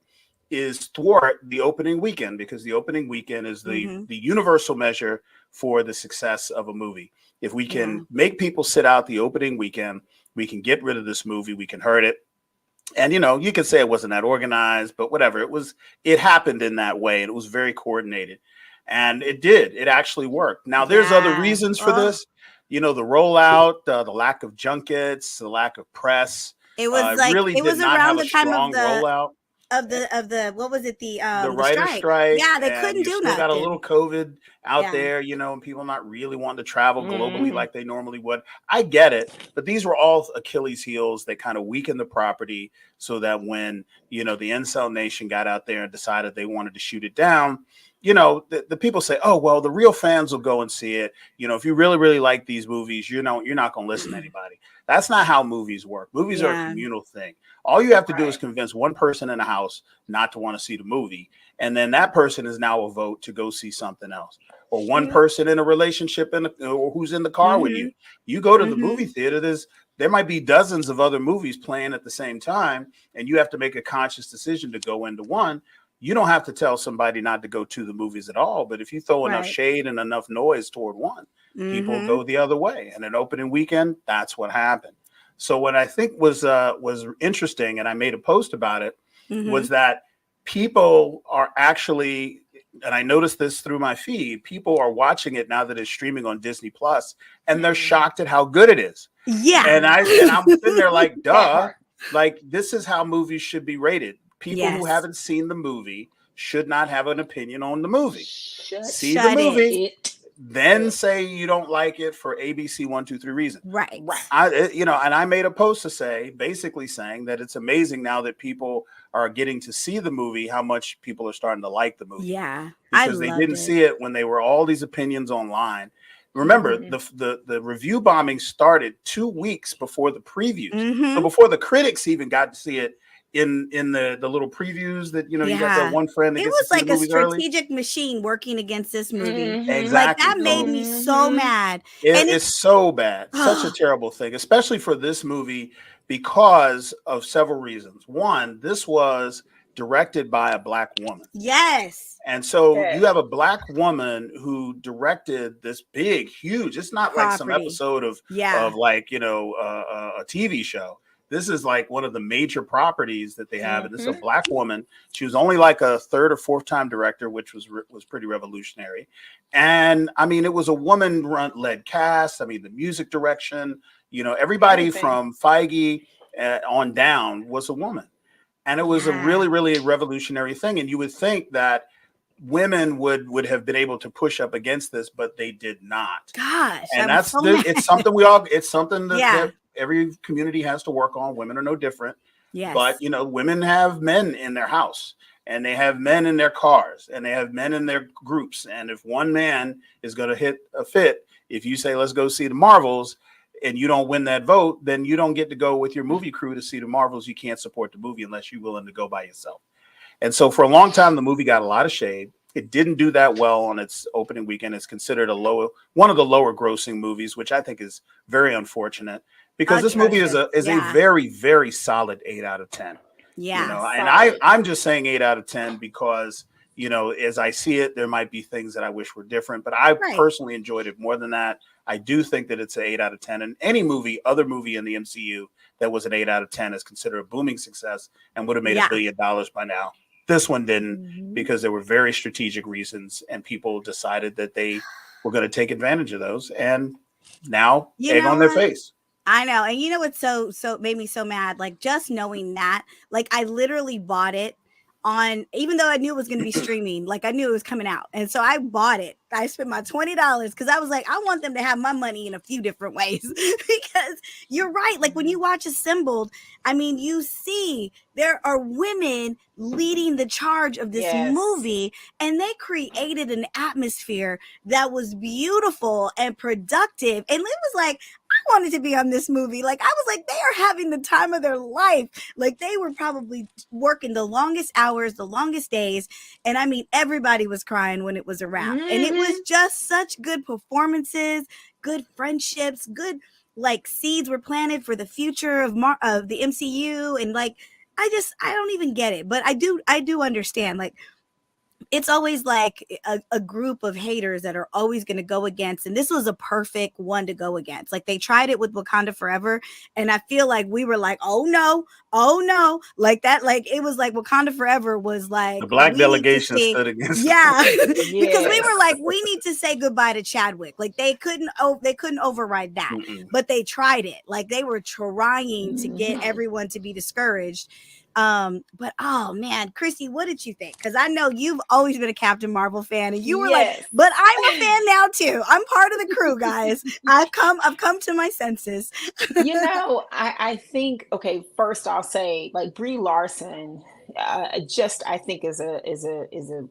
is thwart the opening weekend, because the opening weekend is the universal measure for the success of a movie. If we can make people sit out the opening weekend, we can get rid of this movie. We can hurt it. And you could say it wasn't that organized, but whatever. It happened in that way, and it was very coordinated. And it actually worked. Now there's other Yeah. reasons for this. The rollout, the lack of junkets, the lack of press. It was Really it did was not have around a the time strong rollout. of the what was it, the writer strike. strike, Yeah, they and couldn't you do still got a little nothing. COVID out Yeah. there, and people not really wanting to travel globally Mhm. like they normally would. I get it, but these were all Achilles heels that kind of weakened the property, so that when the incel nation got out there and decided they wanted to shoot it down, the people say, oh well, the real fans will go and see it. If you really really like these movies, you're not going to listen to anybody. That's not how movies work. Movies are a Yeah. communal thing. All you have to do is Right. convince one person in a house not to want to see the movie, and then that person is now a vote to go see something else. Or one person in a relationship or who's in the car with you. You go to the movie theater, there might be dozens of other movies playing at the same time, and you have to make a conscious decision to go into one. You don't have to tell somebody not to go to the movies at all, but if you throw enough Right. shade and enough noise toward one, people go the other way. And an opening weekend, that's what happened. So what I think was interesting, and I made a post about it, was that people are actually, and I noticed this through my feed, people are watching it now that it's streaming on Disney Plus, and they're shocked at how good it is. Yeah. And I'm sitting there like, That duh, part. like this is how movies should be rated. People who Yes. haven't seen the movie should not have an opinion on the movie. See the Shut it. movie, then say you don't like it for ABC 1, 2, 3 reasons. Right. And I made a post to say, basically saying that it's amazing now that people are getting to see the movie, how much people are starting to like the movie. Yeah. Because they didn't see it when they were all these opinions online. Remember, the review bombing started 2 weeks before the previews. So before the critics even got to see it in the little previews that, you got that one friend that It gets to was see like the a movies early. strategic machine working against this movie. Exactly. Like that made me so mad. It is so bad. Such a terrible thing, especially for this movie, because of several reasons. One, this was directed by a Black woman. Yes. And so you have a Black woman who directed this big, huge, it's not like some episode of like, a TV show. This is like one of the major properties that they have. And this is a Black woman. She was only like a third or fourth time director, which was pretty revolutionary. And I mean, it was a woman led cast. I mean, the music direction, everybody from Feige on down was a woman. And it was a really, really revolutionary thing. And you would think that women would have been able to push up against this, but they did not. Gosh. And it's something that every community has to work on. Women are no different. Yes. But women have men in their house, and they have men in their cars, and they have men in their groups. And if one man is going to hit a fit, if you say, let's go see the Marvels, and you don't win that vote, then you don't get to go with your movie crew to see the Marvels. You can't support the movie unless you're willing to go by yourself. And so for a long time, the movie got a lot of shade. It didn't do that well on its opening weekend. It's considered one of the lower grossing movies, which I think is very unfortunate, because this movie is a very, very solid 8 out of 10. Yeah. And I'm just saying 8 out of 10 because, as I see it, there might be things that I wish were different, but I personally enjoyed it more than that. I do think that it's an 8 out of 10, and any other movie in the MCU that was an 8 out of 10 is considered a booming success and would have made $1 billion by now. This one didn't, because there were very strategic reasons, and people decided that they were going to take advantage of those, and now egg on their face. I know. And what's so made me so mad? Like, just knowing that, like, I literally bought it on, even though I knew it was going to be streaming, like I knew it was coming out. And so I bought it. I spent my $20 because I was like, I want them to have my money in a few different ways. Because you're right. Like when you watch Assembled, I mean, you see there are women leading the charge of this movie, and they created an atmosphere that was beautiful and productive. And it was like, I wanted to be on this movie. Like, I was like, they are having the time of their life. Like, they were probably working the longest hours, the longest days. And I mean, everybody was crying when it was a wrap. And it was just such good performances, good friendships, good, like, seeds were planted for the future of the MCU. And like, I don't even get it. But I do understand, like, it's always like a group of haters that are always going to go against. And this was a perfect one to go against. Like they tried it with Wakanda Forever. And I feel like we were like, oh no. Like that, like it was like Wakanda Forever was like the black delegation stood against yeah. Because we Yes. were like, we need to say goodbye to Chadwick. Like they couldn't override that. But they tried it. Like they were trying to get everyone to be discouraged. But oh man, Christi, what did you think? Because I know you've always been a Captain Marvel fan, and you were like, but I'm a fan now too. I'm part of the crew, guys. I've come to my senses. You know, I think, okay, first I'll say like Brie Larson, just I think is a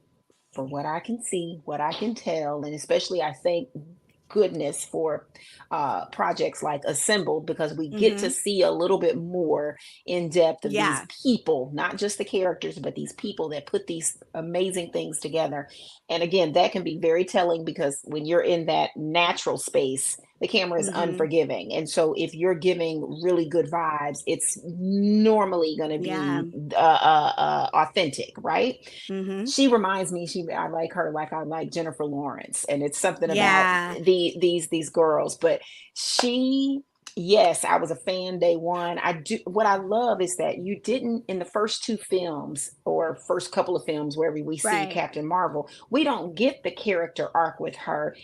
from what I can see, what I can tell, and especially I think goodness for projects like Assembled, because we get to see a little bit more in depth of these people, not just the characters, but these people that put these amazing things together. And again, that can be very telling because when you're in that natural space, the camera is unforgiving. And so if you're giving really good vibes, it's normally going to be authentic, right? She reminds me, I like her like I like Jennifer Lawrence. And it's something about these girls. But yes, I was a fan day one. What I love is that you didn't, in the first two films or first couple of films wherever we see Captain Marvel, we don't get the character arc with her.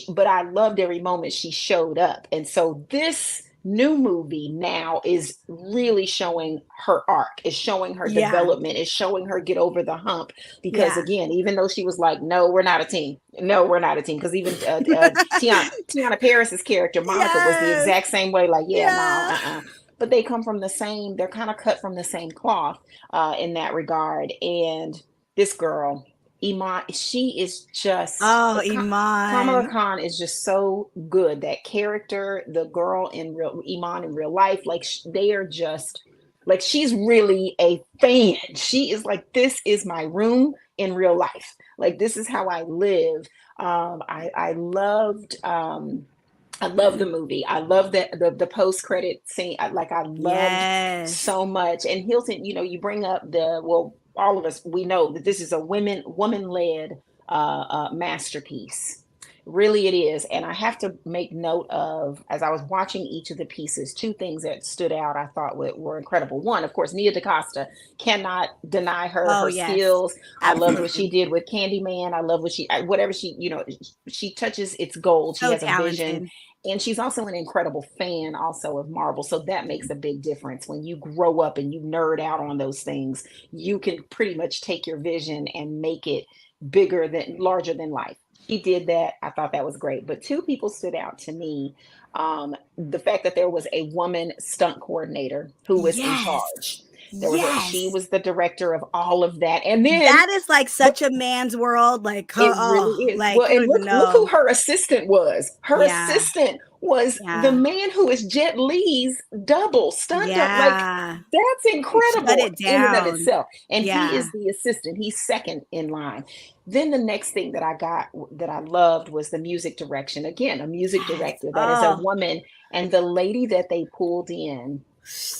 But I loved every moment she showed up. And so this new movie now is really showing her arc, is showing her development, is showing her get over the hump. Because again, even though she was like, no, we're not a team. Because even Tiana Paris's character, Monica, was the exact same way. Like, but they come from the same, they're kind of cut from the same cloth in that regard. And this girl, Iman, she is just Iman. Kamala Khan is just so good. That character, the girl in Iman in real life, like they are just like, she's really a fan. She is like, this is my room in real life. Like, this is how I live. I loved the movie. I love that the post-credit scene. I loved so much. And Hilton, you know, you bring up all of us, we know that this is a woman-led masterpiece. Really it is. And I have to make note of, as I was watching each of the pieces, two things that stood out I thought were incredible. One, of course, Nia DaCosta, cannot deny her skills. I loved what she did with Candyman. I love what whatever she, you know, she touches its gold. She has a vision. And she's also an incredible fan also of Marvel. So that makes a big difference. When you grow up and you nerd out on those things, you can pretty much take your vision and make it larger than life. She did that. I thought that was great. But two people stood out to me. The fact that there was a woman stunt coordinator who was in charge. She was the director of all of that. And then that is like such a man's world. Like, it really is. Like, well, and look who her assistant was. Her assistant was the man who is Jet Li's double stunt. Like, that's incredible in and of itself. And he is the assistant. He's second in line. Then the next thing that I loved was the music direction. Again, a music director that is a woman, and the lady that they pulled in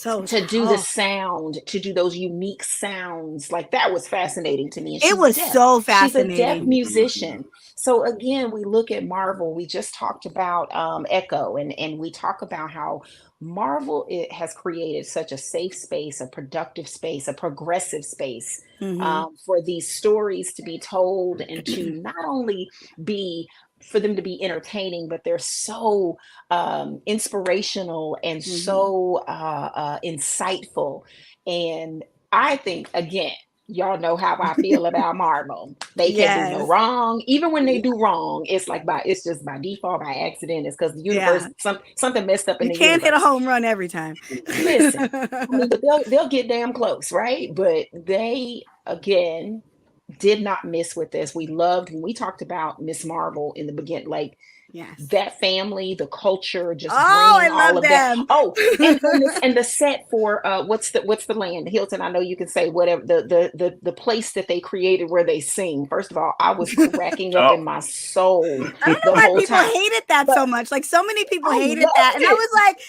to do the sound, to do those unique sounds, like that was fascinating to me. And it was so fascinating. She's a deaf musician. So again, we look at Marvel. We just talked about Echo, and we talk about how Marvel has created such a safe space, a productive space, a progressive space for these stories to be told, and to not only for them to be entertaining, but they're so inspirational and so insightful. And I think, again, y'all know how I feel about Marvel. They can't do no wrong. Even when they do wrong, it's just by default, by accident. It's because the universe, something messed up in the universe. You can't hit a home run every time. Listen, I mean, but they'll get damn close, right? But they, again, did not miss with this. We loved when we talked about Miss Marvel in the beginning, like that family, the culture, just bringing all of that. Oh, and the set for what's the land, Hilton? I know you can say whatever the place that they created where they sing. First of all, I was cracking up in my soul. I don't know why people hated that so much. Like, so many people hated that, and I was like,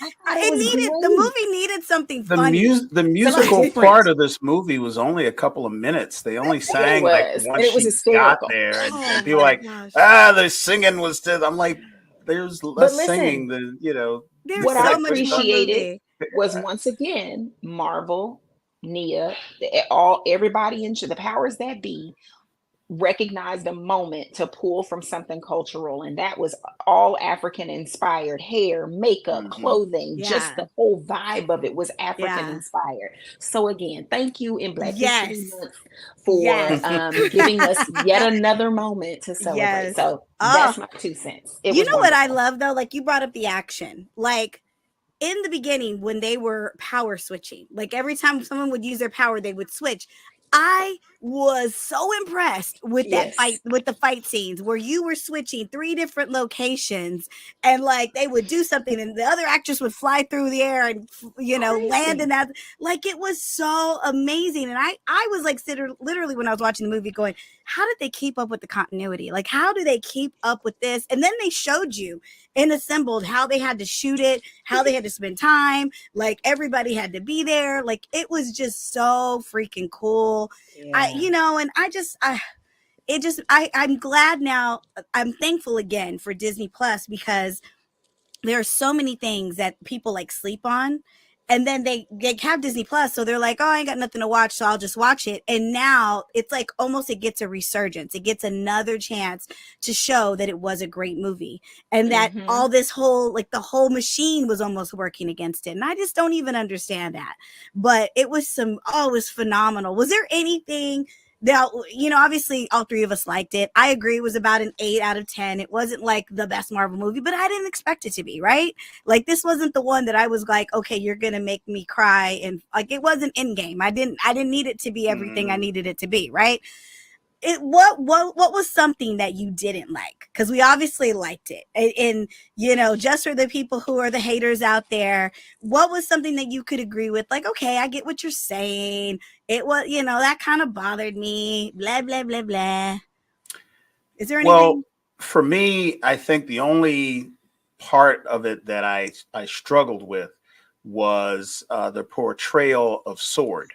the movie needed something funny. The musical part of this movie was only a couple of minutes. They only sang like was. And once it was she got hysterical. there, and Oh people my like, gosh. the singing was to. I'm like, there's But less singing listen, than There's what I so much more appreciated movie. was once again Marvel, Nia, everybody in the powers that be recognized a moment to pull from something cultural, and that was all African inspired hair, makeup, Mhm. clothing, just Yeah. the whole vibe of it was African Yeah. inspired. So again, thank you in Black History Yes. Month for Yes. giving us yet another moment to celebrate. Yes. So Oh, that's my 2 cents. It you was know what I wonderful. love though? Like you brought up the action. Like in the beginning when they were power switching, like every time someone would use their power, they would switch. I was so impressed with that fight, Yes. with the fight scenes where you were switching 3 different locations and like they would do something and the other actress would fly through the air and land in Crazy. that. Like it was so amazing. And I was like literally when I was watching the movie going, how did they keep up with the continuity? Like how do they keep up with this? And then they showed you in assembled how they had to shoot it, how they had to spend time, like everybody had to be there. Like it was just so freaking cool. Yeah. I'm glad now. I'm thankful again for Disney Plus because there are so many things that people like sleep on, and then they have Disney Plus, so they're like, oh, I ain't got nothing to watch, so I'll just watch it. And now it's like almost it gets a resurgence, it gets another chance to show that it was a great movie, and that all this whole like the whole machine was almost working against it. And I just don't even understand that. But it was it was phenomenal. Was there anything now, obviously all 3 of us liked it. I agree it was about an 8 out of 10. It wasn't like the best Marvel movie, but I didn't expect it to be, right? Like this wasn't the one that I was like, okay, you're going to make me cry. And like, it wasn't Endgame. I didn't need it to be everything I needed it to be, right? What was something that you didn't like? Because we obviously liked it. And just for the people who are the haters out there, what was something that you could agree with? Like, okay, I get what you're saying. It was, that kind of bothered me. Blah, blah, blah, blah. Is there Well, anything? for me, I think the only part of it that I struggled with was the portrayal of Sword.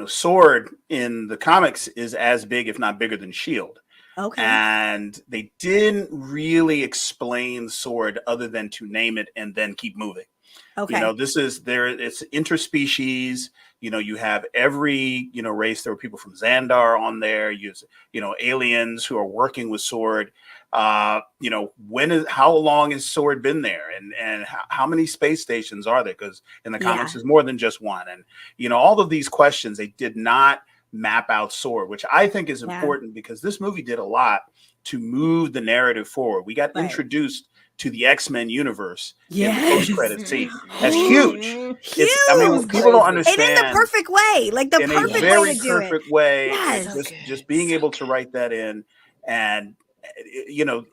Sword in the comics is as big, if not bigger, than Shield. Okay. And they didn't really explain Sword other than to name it and then keep moving. Okay. It's interspecies. You have every, race. There were people from Xandar on there. Aliens who are working with Sword. How long has Sword been there? And how many space stations are there? Because in the comics, there's more than just one. And, all of these questions, they did not map out Sword, which I think is important because this movie did a lot to move the narrative forward. We got introduced to the X-Men universe in the post-credit scene. That's huge. Huge. People don't understand. And in the perfect way, like the in perfect a very way to do perfect way. Yes. And just being able to write that in, and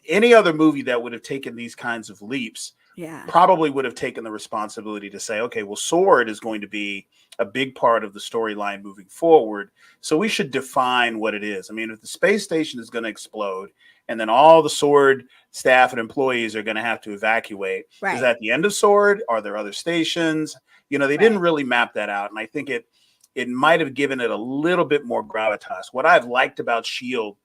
any other movie that would have taken these kinds of leaps, probably would have taken the responsibility to say, okay, well, Sword is going to be a big part of the storyline moving forward. So we should define what it is. I mean, if the space station is going to explode and then all the Sword staff and employees are going to have to evacuate, is that the end of Sword? Are there other stations? They didn't really map that out. And I think it might have given it a little bit more gravitas. What I've liked about Shield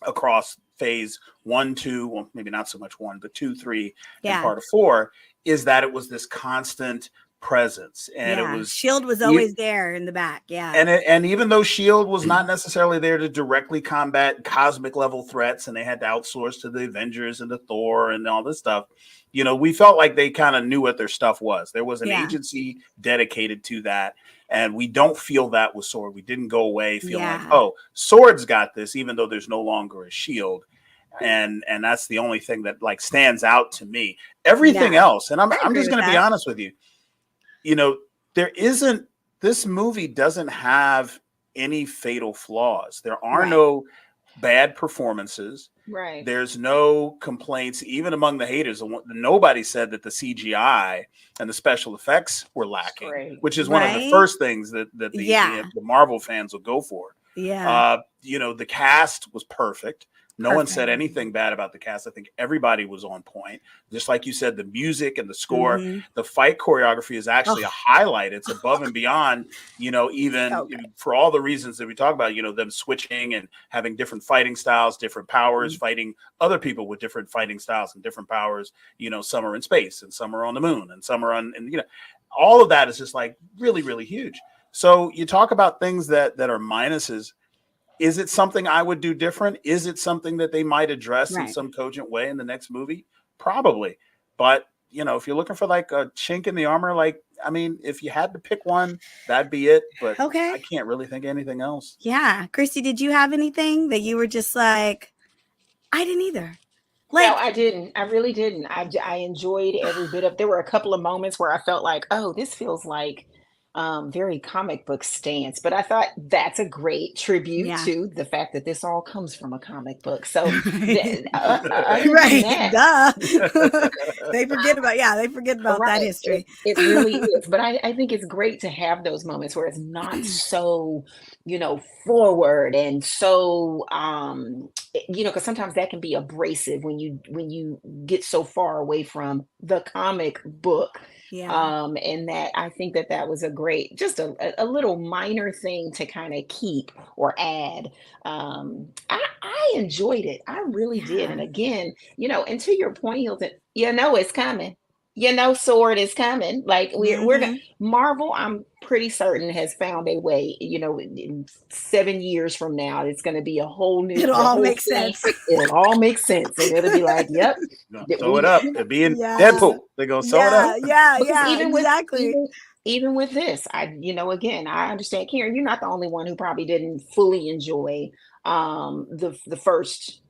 across phase 1, 2, well, maybe not so much 1, but 2, 3, and part of 4, is that it was this constant presence, and it was Shield was always there in the back. And even though Shield was not necessarily there to directly combat cosmic level threats, and they had to outsource to the Avengers and the Thor and all this stuff, we felt like they kind of knew what their stuff was. There was an agency dedicated to that. And we don't feel that with Sword. We didn't go away feeling like, oh, Sword's got this, even though there's no longer a Shield. And that's the only thing that like stands out to me. Everything else, and I'm just going to be honest with you. This movie doesn't have any fatal flaws. There are no bad performances. Right. There's no complaints, even among the haters. Nobody said that the CGI and the special effects were lacking, which is one of the first things that the Marvel fans will go for. Yeah. The cast was perfect. No one said Perfect. anything bad about the cast. I think everybody was on point. Just like you said, the music and the score, the fight choreography is actually a highlight. It's above and beyond, even for all the reasons that we talk about, them switching and having different fighting styles, different powers, fighting other people with different fighting styles and different powers. Some are in space and some are on the moon and some are on, and all of that is just like really, really huge. So you talk about things that are minuses. Is it something I would do different? Is it something that they might address in some cogent way in the next movie? Probably. But, if you're looking for like a chink in the armor, if you had to pick one, that'd be it. But I can't really think of anything else. Yeah. Christy, did you have anything that you were just like, I didn't either? No, I didn't. I really didn't. I enjoyed every bit of. There were a couple of moments where I felt like, oh, this feels like very comic book stance. But I thought that's a great tribute to the fact that this all comes from a comic book. So, other than that, they forget about that history. It really is. But I think it's great to have those moments where it's not so, forward and so, because sometimes that can be abrasive when you get so far away from the comic book. And that I think that was a great, just a little minor thing to kind of keep or add. I enjoyed it. I really did. And again, and to your point, Hilton, it's coming. Sword is coming. Like we're gonna, Marvel, I'm pretty certain has found a way, in 7 years from now, it's going to be a whole new, it'll all make sense. It'll all make sense. And it'll be like, yep. Sew it up. It'll be in Deadpool. They're going to sew it up. Even with this, again, I understand, Karen, you're not the only one who probably didn't fully enjoy the first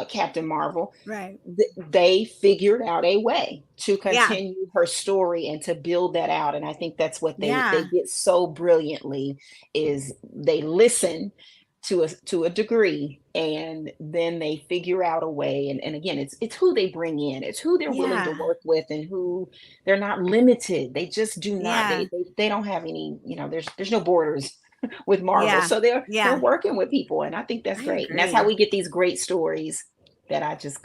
Captain Marvel. Right. They figured out a way to continue her story and to build that out. And I think that's what they get so brilliantly, is they listen to a degree, and then they figure out a way. And again, it's who they bring in, it's who they're willing to work with, and who they're not limited. They just do not, they don't have any, there's no borders with Marvel. So they're working with people. And I think that's great. And that's how we get these great stories that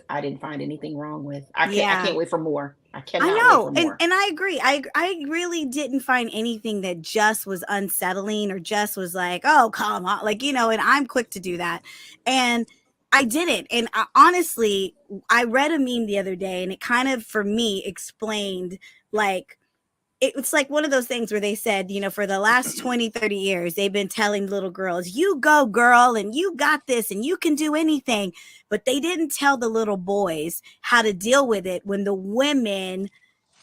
I didn't find anything wrong with. I can't wait for more. I cannot wait for more. And I agree. I really didn't find anything that just was unsettling or just was like, oh, come on. And I'm quick to do that. And I didn't. And honestly, I read a meme the other day, and it kind of, for me, explained it's like one of those things where they said, for the last 20, 30 years, they've been telling little girls, you go, girl, and you got this, and you can do anything. But they didn't tell the little boys how to deal with it when the women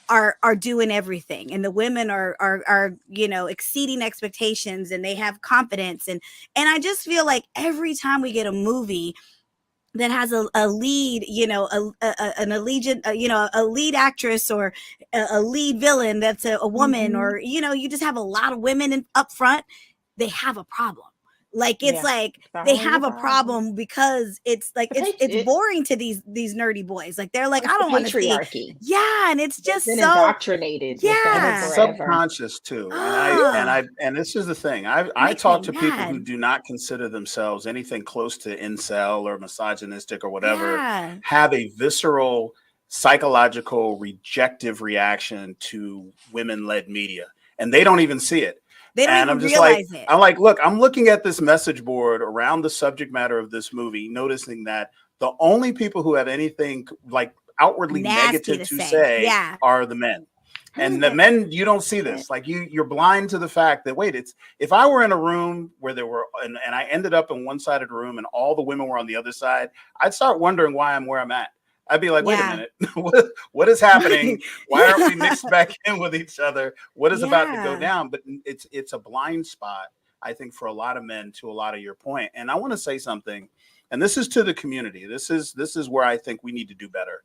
are doing everything, and the women are exceeding expectations, and they have confidence. And I just feel like every time we get a movie that has a lead, a lead actress or a lead villain that's a woman, or, you just have a lot of women up front, they have a problem. They have a problem because it's it's boring to these nerdy boys. They're like, I don't want to see. Yeah, and it's just so indoctrinated. It's subconscious too. And this is the thing. I talk to people who do not consider themselves anything close to incel or misogynistic or whatever, have a visceral, psychological, rejective reaction to women-led media, and they don't even see it. They don't even realize it. I'm like, look, I'm looking at this message board around the subject matter of this movie, noticing that the only people who have anything outwardly negative to say are the men. And the men, you don't see this. You're blind to the fact that, wait, if I were in a room where there were, and I ended up in one side of the room and all the women were on the other side, I'd start wondering why I'm where I'm at. I'd be like, wait a minute, what is happening? Why aren't we mixed back in with each other? What is about to go down? But it's a blind spot, I think, for a lot of men, to a lot of your point. And I want to say something, and this is to the community. This is where I think we need to do better.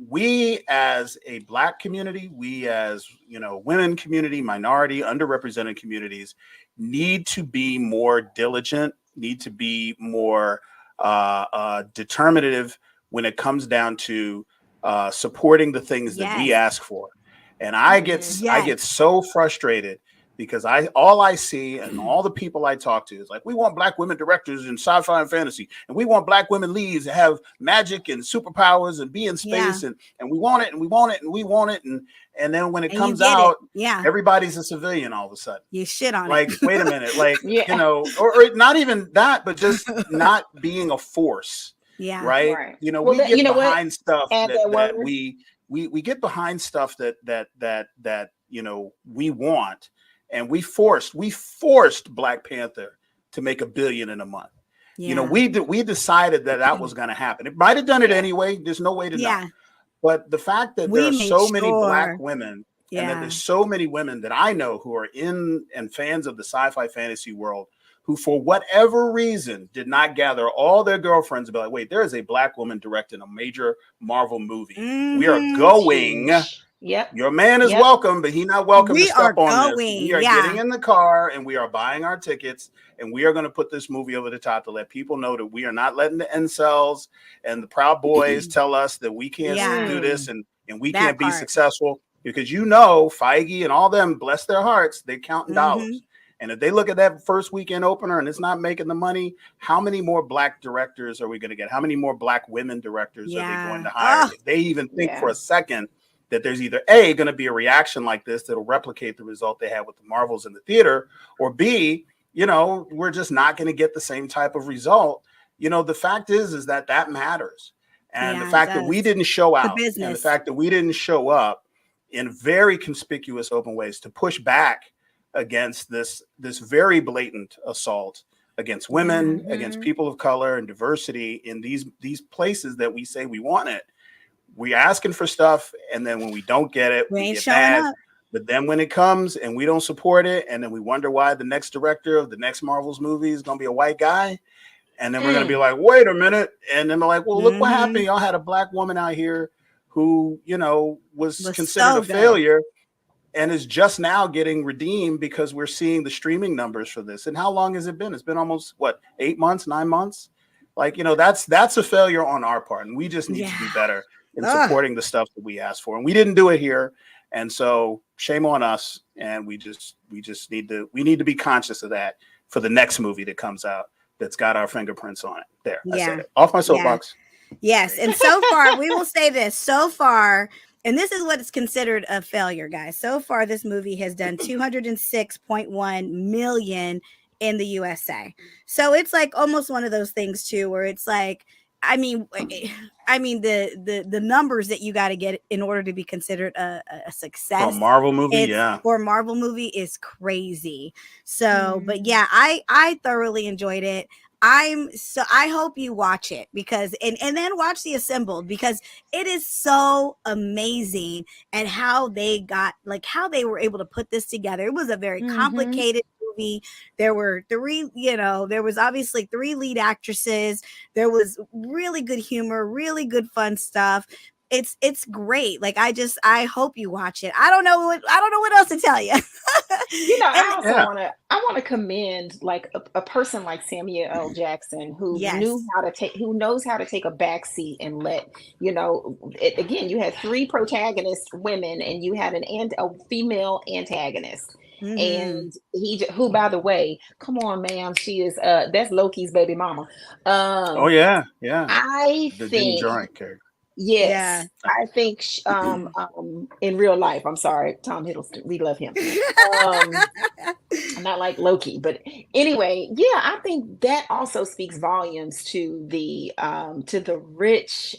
We as a Black community, we as, women community, minority, underrepresented communities need to be more diligent, need to be more determinative when it comes down to supporting the things that we ask for. And I get so frustrated because all I see and all the people I talk to is like, we want black women directors in sci-fi and fantasy, and we want black women leads that have magic and superpowers and be in space, and we want it and we want it and we want it, and then when it comes out, everybody's a civilian all of a sudden. You shit on like, it. Wait a minute, like you know, or not even that, but just not being a force. Yeah. Right. You know, we get behind stuff that we get behind stuff that you know we want, and we forced Black Panther to make $1 billion in a month. Yeah. You know, we decided that was going to happen. It might have done it anyway. There's no way to know. But the fact that there are so many Black women, and that there's so many women that I know who are in and fans of the sci-fi fantasy world, who for whatever reason did not gather all their girlfriends and be like, wait, there is a Black woman directing a major Marvel movie. We are going. Yep. Your man is welcome, but he's not welcome to step on this. We are getting in the car and we are buying our tickets, and we are going to put this movie over the top to let people know that we are not letting the incels and the Proud Boys tell us that we can't do this and we can't be successful, because you know Feige and all them, bless their hearts, they're counting dollars. And if they look at that first weekend opener and it's not making the money, how many more Black directors are we going to get? How many more Black women directors are they going to hire? If they even think for a second that there's either A, going to be a reaction like this that'll replicate the result they had with the Marvels in the theater, or B, you know, we're just not going to get the same type of result. You know, the fact is that matters. And the fact that we didn't show out, and the fact that we didn't show up in very conspicuous open ways to push back against this very blatant assault against women, against people of color and diversity in these places that we say we want it. We're asking for stuff, and then when we don't get it, we get mad. Up. But then when it comes and we don't support it, and then we wonder why the next director of the next Marvel's movie is going to be a white guy, and then we're going to be like, wait a minute, and then we're like, well, look what happened. Y'all had a Black woman out here who, you know, was considered a failure, and is just now getting redeemed because we're seeing the streaming numbers for this. And how long has it been? It's been almost 8 months, 9 months. Like, you know, that's a failure on our part, and we just need to be better in supporting the stuff that we asked for, and we didn't do it here. And so shame on us. And we just need to be conscious of that for the next movie that comes out that's got our fingerprints on it. There, I said it. Off my soapbox. Yes, and so far we will say this. So far. And this is what is considered a failure, guys. So far, this movie has done 206.1 million in the USA. So it's like almost one of those things too, where it's like, I mean, the numbers that you got to get in order to be considered a success for a Marvel movie, for a Marvel movie is crazy. So, but yeah, I thoroughly enjoyed it. I hope you watch it because and then watch The Assembled, because it is so amazing and how they were able to put this together. It was a very complicated movie. There were there was obviously 3 lead actresses. There was really good humor, really good fun stuff. It's great. Like I hope you watch it. I don't know what else to tell you. You know, I also want to commend like a person like Samuel L. Jackson who knows how to take a backseat and let, you know, again, you had 3 protagonist women and you had a female antagonist. And who, by the way, come on, ma'am, she is that's Loki's baby mama. I think yes, I think in real life, I'm sorry, Tom Hiddleston, we love him. Not like Loki, but anyway, I think that also speaks volumes to the rich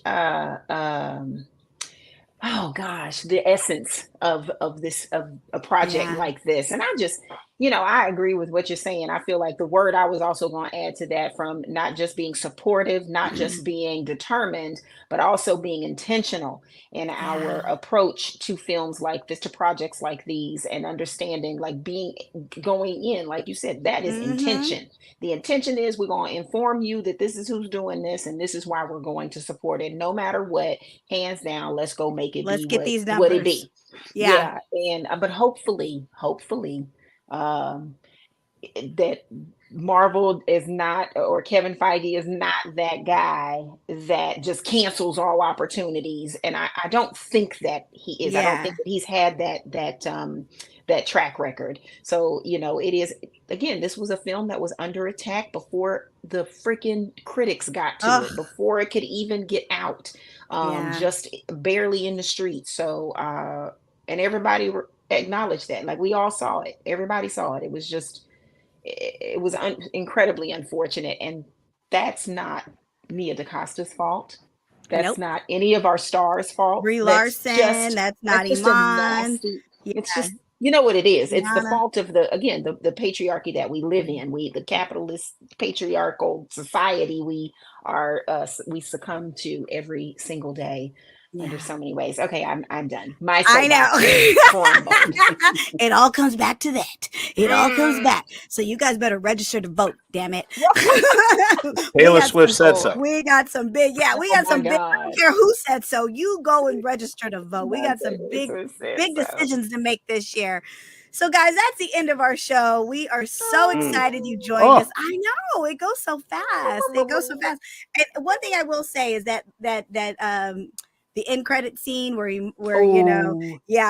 the essence of a project like this. And I just, you know, I agree with what you're saying. I feel like the word I was also going to add to that, from not just being supportive, not just being determined, but also being intentional in our approach to films like this, to projects like these, and understanding, like going in, like you said, that is intention. The intention is we're going to inform you that this is who's doing this, and this is why we're going to support it. No matter what, hands down, let's go make it. Let's get these numbers. What it be. And but hopefully, that Marvel is not, or Kevin Feige is not that guy that just cancels all opportunities. And I don't think that he is. I don't Yeah. think that he's had that track record. So, it is, again, this was a film that was under attack before the freaking critics got to Ugh. it, before it could even get out, Yeah. just barely in the streets. So, and everybody acknowledged that. Like, we all saw it. Everybody saw it. It was just, it was incredibly unfortunate. And that's not Nia DaCosta's fault. That's Nope. not any of our stars' fault. Brie That's Larson, that's not just a Iman. nasty. Yeah. It's just, you know what it is. It's the Rihanna. fault of the patriarchy that we live in. The capitalist patriarchal society we succumb to every single day. Under so many ways. Okay, I'm done. My I know. It all comes back to that. It all comes back. So you guys better register to vote, damn it. Taylor Swift said so. We got some big, we got some big, I don't care who said so. You go and register to vote. We got some big decisions to make this year. So, guys, that's the end of our show. We are so excited you joined us. I know, it goes so fast. It goes so fast. And one thing I will say is that the end credit scene where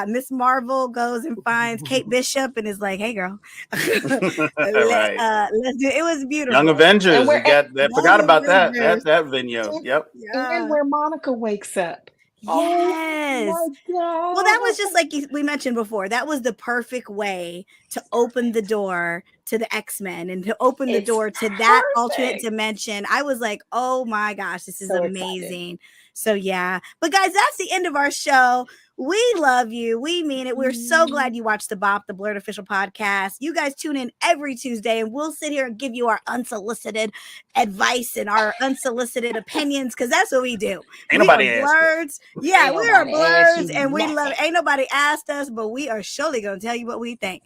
Miss Marvel goes and finds Kate Bishop and is like, "Hey, girl, let's do it." It was beautiful. Young Avengers. Forgot about that video. Yep. And where Monica wakes up. Yes. Oh my God. Well, that was just like we mentioned before. That was the perfect way to open the door to the X-Men and to open the door to that alternate dimension. I was like, oh my gosh, this is so amazing. Excited. So yeah. But guys, that's the end of our show. We love you. We mean it. We're so glad you watched the BOP, the BLERD official podcast. You guys tune in every Tuesday and we'll sit here and give you our unsolicited advice and our unsolicited opinions, because that's what we do. Ain't nobody asked. Yeah, we are BLERDs and we love it. Ain't nobody asked us, but we are surely going to tell you what we think.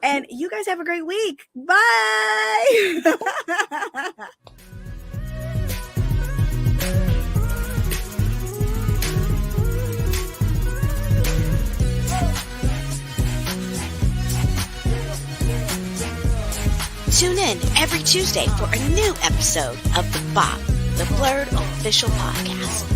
And you guys have a great week. Bye. Tune in every Tuesday for a new episode of the BOP, the BLERD official podcast.